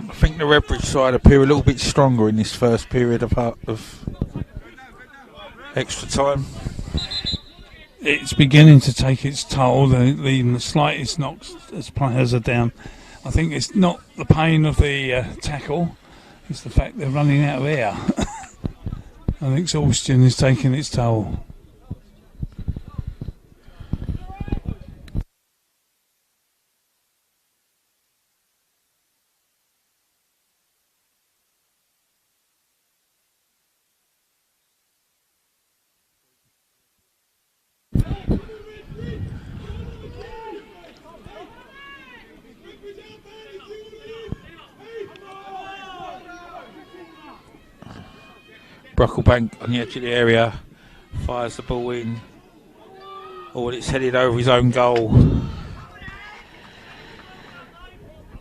I think the Redbridge side appear a little bit stronger in this first period of extra time. It's beginning to take its toll. Even the slightest knocks as players are down. I think it's not the pain of the tackle, it's the fact they're running out of air. And exhaustion is taking its toll. Brocklebank on the edge of the area, fires the ball in. Oh, and it's headed over his own goal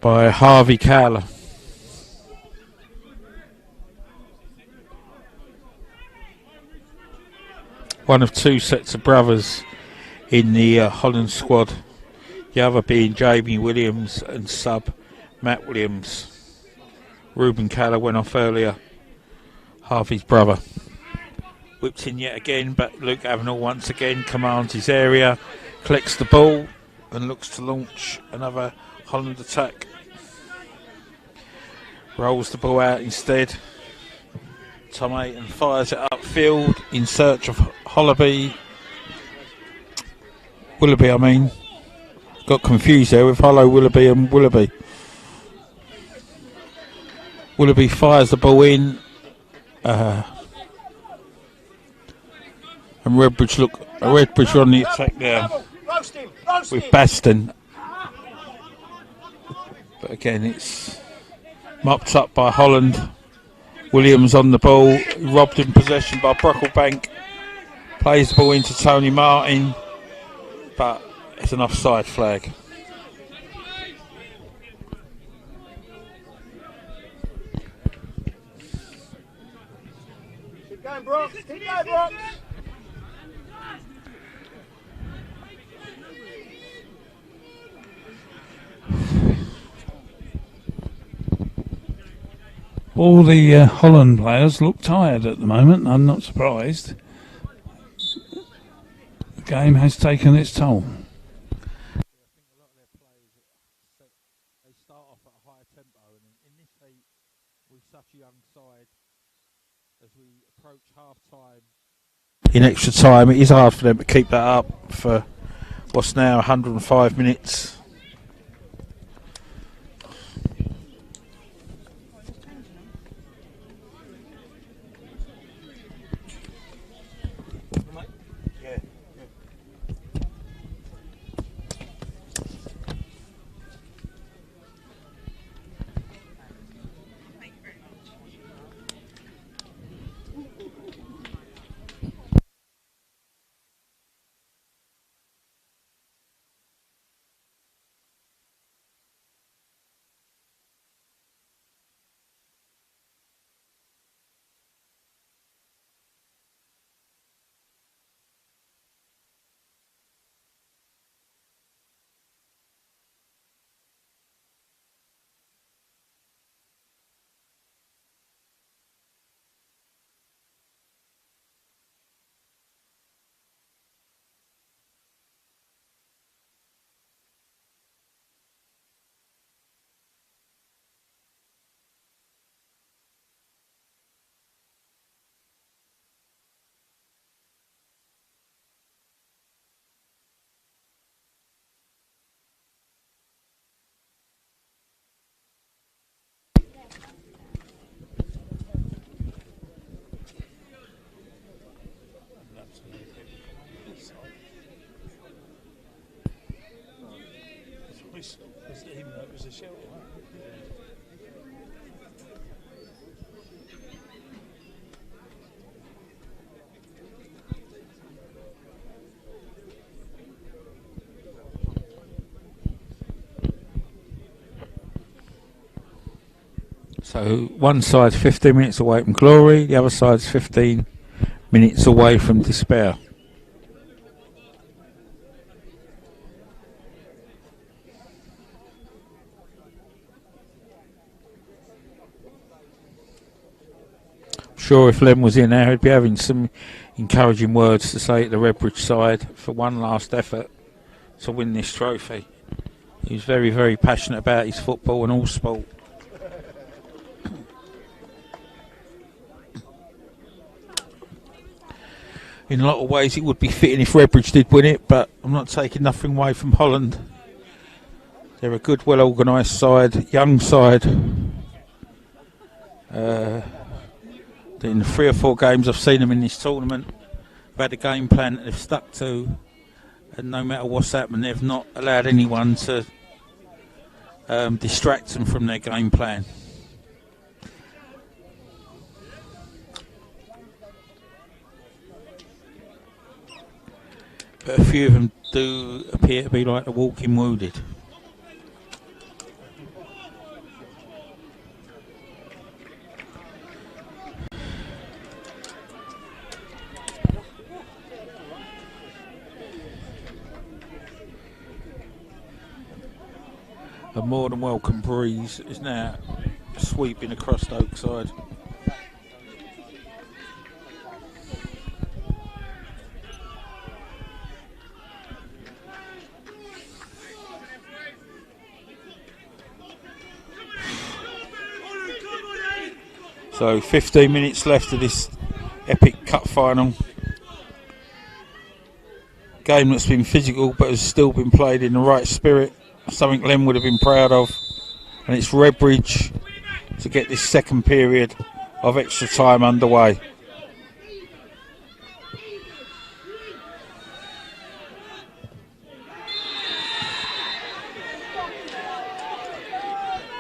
by Harvey Cowler. One of two sets of brothers in the Holland squad, the other being Jamie Williams and sub Matt Williams. Reuben Cowler went off earlier. Harvey's brother. Whipped in yet again, but Luke Avenel once again commands his area, collects the ball and looks to launch another Holland attack. Rolls the ball out instead. Tom Ayton fires it upfield in search of Willoughby, I mean. Got confused there with Willoughby and Willoughby. Willoughby fires the ball in. And Redbridge on the attack there with Baston. But again, it's mopped up by Holland. Williams on the ball, robbed in possession by Brocklebank. Plays the ball into Tony Martin, but it's an offside flag. Keep going, Brooks. Keep going, Brooks. All the Holland players look tired at the moment. I'm not surprised. The game has taken its toll. They start off at a higher tempo, and in this heat, with such a young side, as we approach half time, in extra time, it is hard for them to keep that up for what's now 105 minutes. So one side's 15 minutes away from glory, the other side's 15 minutes away from despair. Sure, if Len was in there, he'd be having some encouraging words to say at the Redbridge side for one last effort to win this trophy. He was very, very passionate about his football and all sport. In a lot of ways, it would be fitting if Redbridge did win it, but I'm not taking nothing away from Holland. They're a good, well-organised side, young side. In the 3 or 4 games I've seen them in this tournament, they've had a game plan that they've stuck to, and no matter what's happened, they've not allowed anyone to distract them from their game plan. But a few of them do appear to be like the walking wounded. A more than welcome breeze is now sweeping across Oakside. So 15 minutes left of this epic cup final. Game that's been physical but has still been played in the right spirit. Something Len would have been proud of. And it's Redbridge to get this second period of extra time underway.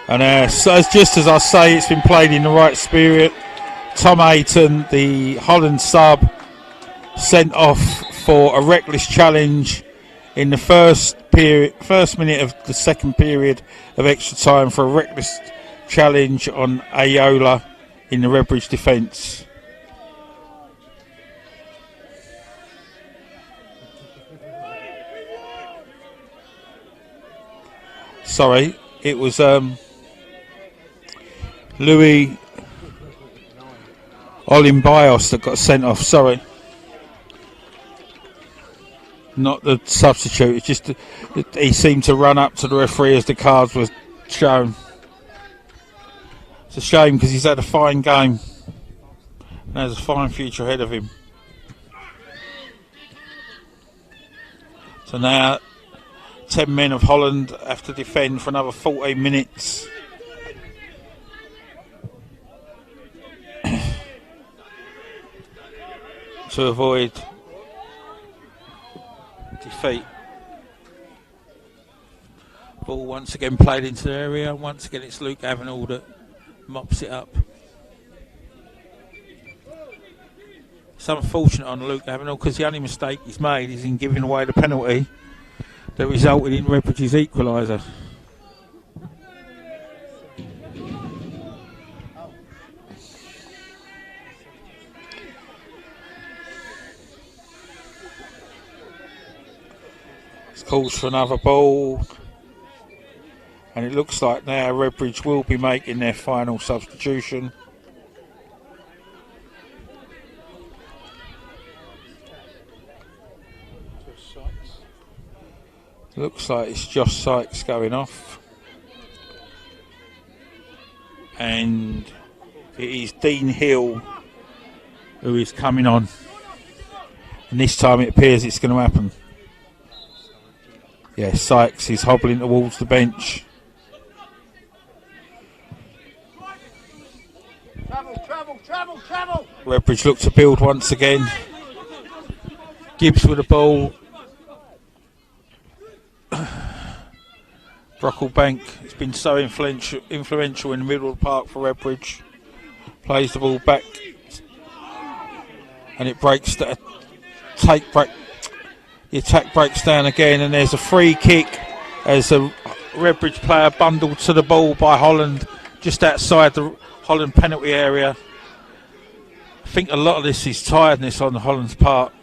And so just as I say, it's been played in the right spirit. Tom Ayton, the Holland sub, sent off for a reckless challenge in the first minute of the second period of extra time for a reckless challenge on Ayola in the Redbridge defence. Sorry, it was Louis Olimbios that got sent off, sorry. Not the substitute, it's just that he seemed to run up to the referee as the cards were shown. It's a shame because he's had a fine game and has a fine future ahead of him. So now 10 men of Holland have to defend for another 14 minutes. To avoid defeat. Ball once again played into the area. Once again it's Luke Avenel that mops it up. It's unfortunate on Luke Avenel because the only mistake he's made is in giving away the penalty that resulted in Redbridge's equaliser. Calls for another ball, and it looks like now Redbridge will be making their final substitution. Looks like it's Josh Sykes going off, and it is Dean Hill who is coming on, and this time it appears it's going to happen. Yeah, Sykes is hobbling towards the bench. Travel! Redbridge look to build once again. Gibbs with the ball. Brocklebank has been so influential in the middle of the park for Redbridge. Plays the ball back, and it breaks the The attack breaks down again, and there's a free kick as a Redbridge player bundled to the ball by Holland just outside the Holland penalty area. I think a lot of this is tiredness on Holland's part.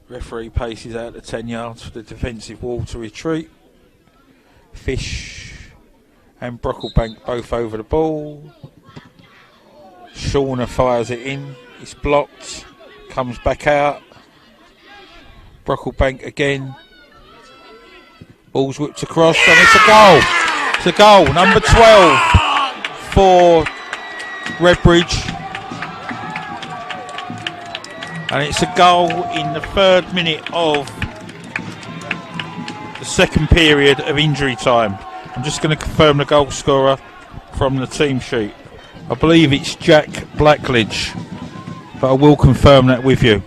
Referee paces out to 10 yards for the defensive wall to retreat. Fish and Brocklebank both over the ball. Shauna fires it in. It's blocked. Comes back out. Brocklebank again. Ball's whipped across and it's a goal. It's a goal. Number 12 for Redbridge. And it's a goal in the 3rd minute of the 2nd period of injury time. I'm just going to confirm the goal scorer from the team sheet. I believe it's Jack Blackledge, but I will confirm that with you.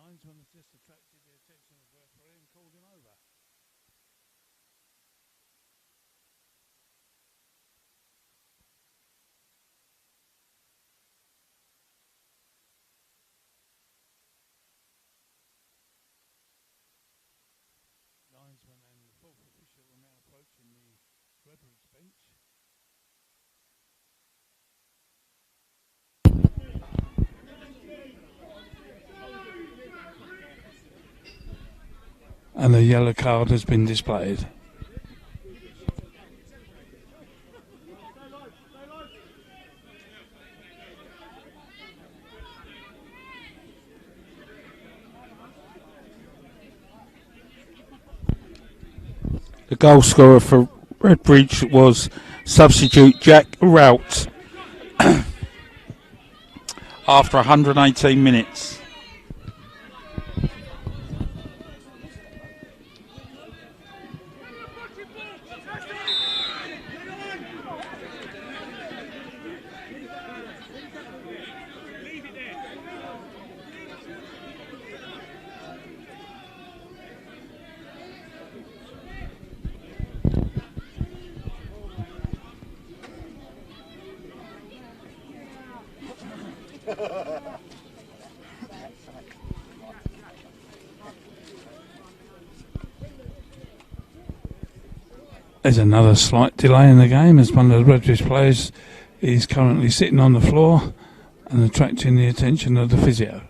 Linesman has just attracted the attention of the referee and called him over. the Redbridge bench. And a yellow card has been displayed. The goal scorer for Redbridge was substitute Jack Rout after 118 minutes. There's another slight delay in the game as one of the Redbridge players is currently sitting on the floor and attracting the attention of the physio.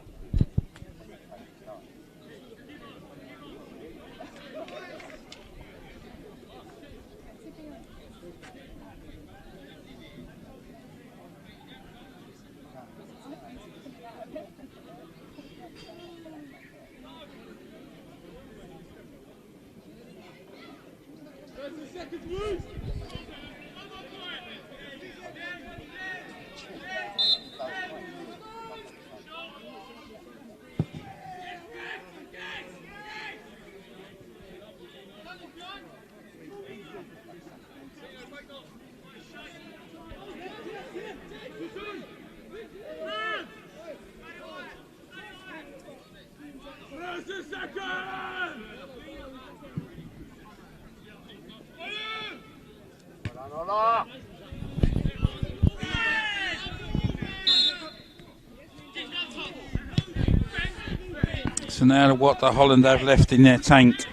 So now what the Holland have left in their tank.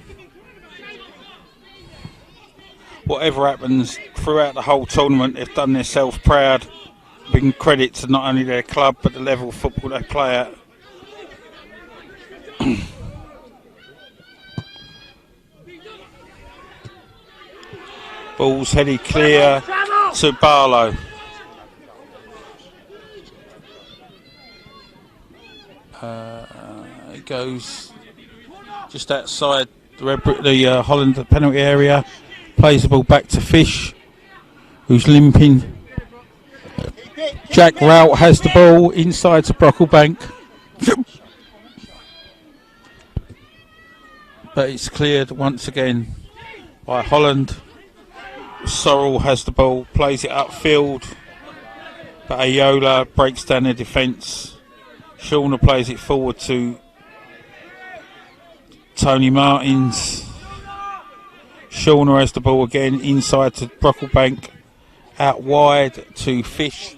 Whatever happens throughout the whole tournament, they've done themselves proud. Bring credit to not only their club but the level of football they play at. Ball's headed clear to Barlow. It goes just outside the Holland penalty area. Plays the ball back to Fish, who's limping. Jack Rout has the ball inside to Brocklebank. But it's cleared once again by Holland. Sorrell has the ball, plays it upfield, but Ayola breaks down the defence. Shauna plays it forward to Tony Martins. Shauna has the ball again, inside to Brocklebank, out wide to Fish.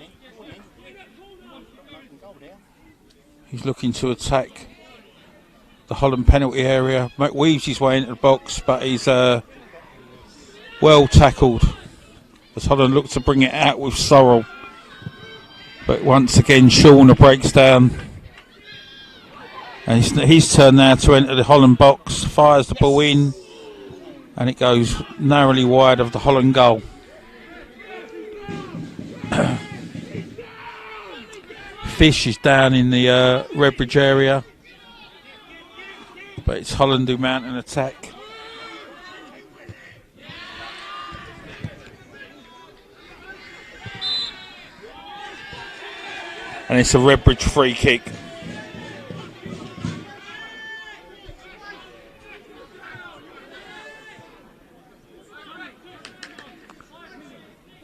He's looking to attack the Holland penalty area. Weaves his way into the box, but he's well tackled as Holland look to bring it out with Sorrell. But once again, Shauna breaks down. And it's his turn now to enter the Holland box, fires the ball in, and it goes narrowly wide of the Holland goal. Fish is down in the Redbridge area, but it's Holland who mount an attack. And it's a Redbridge free kick.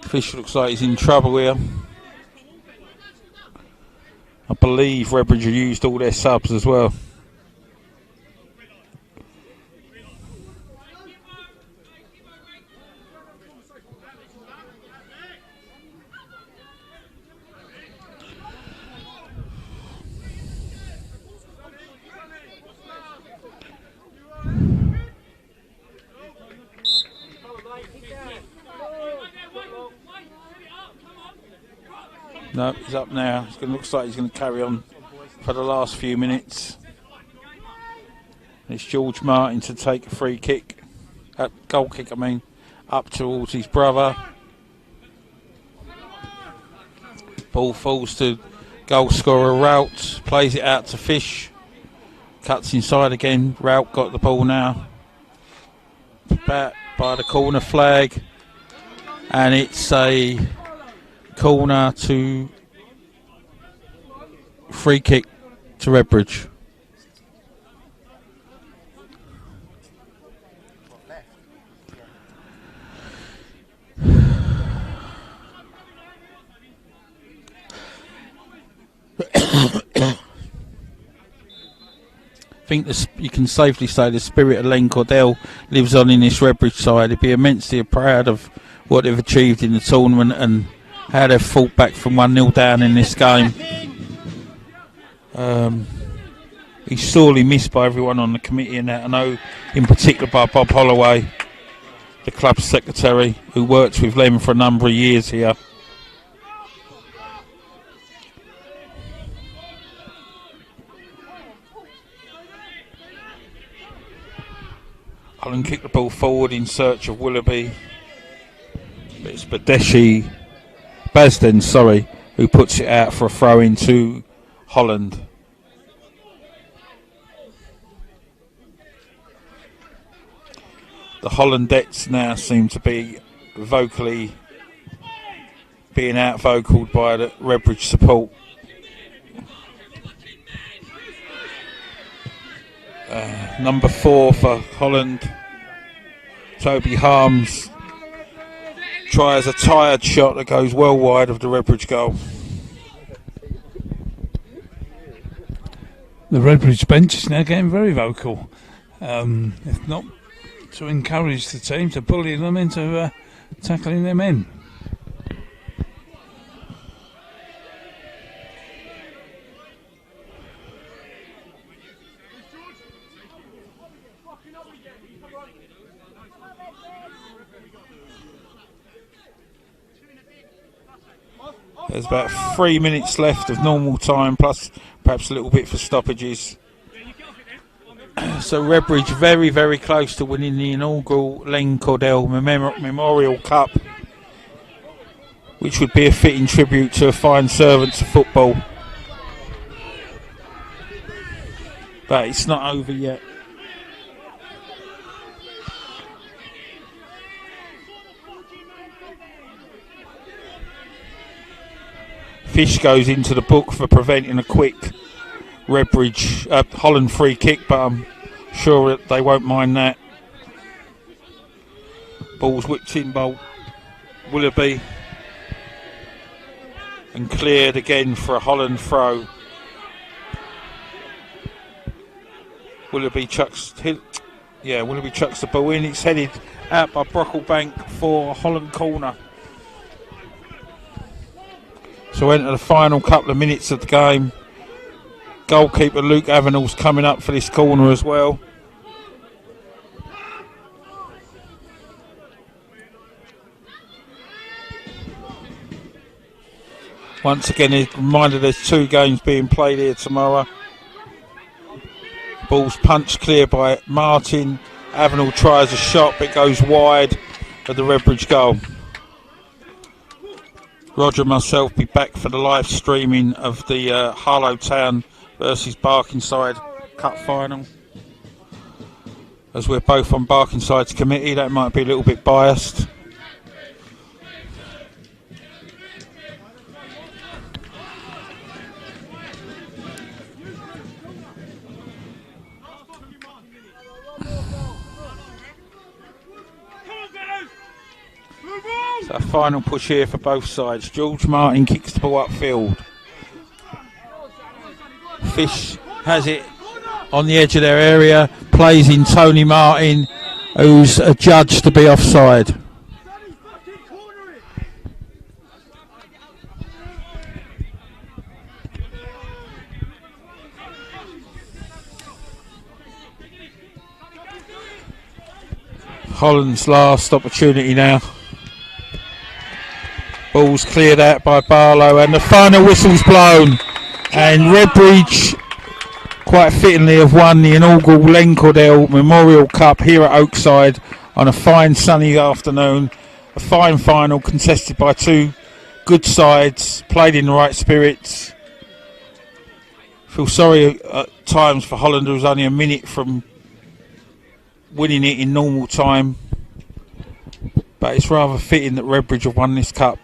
Fish looks like he's in trouble here. I believe Redbridge have used all their subs as well. No, he's up now. Looks like he's going to carry on for the last few minutes. It's George Martin to take a free kick, goal kick, up towards his brother. Ball falls to goal scorer Rout, plays it out to Fish, cuts inside again. Rout got the ball now. Back by the corner flag, and it's a corner to free kick to Redbridge. I think you can safely say the spirit of Len Cordell lives on in this Redbridge side. He'd be immensely proud of what they've achieved in the tournament and how they've fought back from 1-0 down in this game. He's sorely missed by everyone on the committee, and that I know in particular by Bob Holloway, the club secretary, who worked with Len for a number of years here. Holland kick the ball forward in search of Willoughby. But it's Basden, who puts it out for a throw into Holland. The Hollandettes now seem to be vocally being out-vocaled by the Redbridge support. Number 4 for Holland, Toby Harms, tries a tired shot that goes well wide of the Redbridge goal. The Redbridge bench is now getting very vocal, if not to encourage the team to bully them into tackling their men. There's about 3 minutes left of normal time, plus perhaps a little bit for stoppages. So Redbridge very, very close to winning the inaugural Len Cordell Memorial Cup, which would be a fitting tribute to a fine servant to football. But it's not over yet. Fish goes into the book for preventing a quick Redbridge Holland free kick, but I'm sure that they won't mind that. Ball's whipped in by Willoughby and cleared again for a Holland throw. Willoughby chucks the ball in. It's headed out by Brocklebank for Holland corner. So we're into the final couple of minutes of the game. Goalkeeper Luke Avenell's coming up for this corner as well. Once again, a reminder there's 2 games being played here tomorrow. Ball's punched clear by Martin. Avenell tries a shot, but it goes wide of the Redbridge goal. Roger and myself be back for the live streaming of the Harlow Town versus Barkingside Cup final. As we're both on Barkingside's committee, that might be a little bit biased. So a final push here for both sides. George Martin kicks the ball upfield. Fish has it on the edge of their area, plays in Tony Martin, who's adjudged to be offside. Holland's last opportunity now. Ball's cleared out by Barlow, and the final whistle's blown. And Redbridge, quite fittingly, have won the inaugural Len Cordell Memorial Cup here at Oakside on a fine sunny afternoon. A fine final contested by two good sides, played in the right spirits. Feel sorry at times for Holland, who was only a minute from winning it in normal time. But it's rather fitting that Redbridge have won this cup.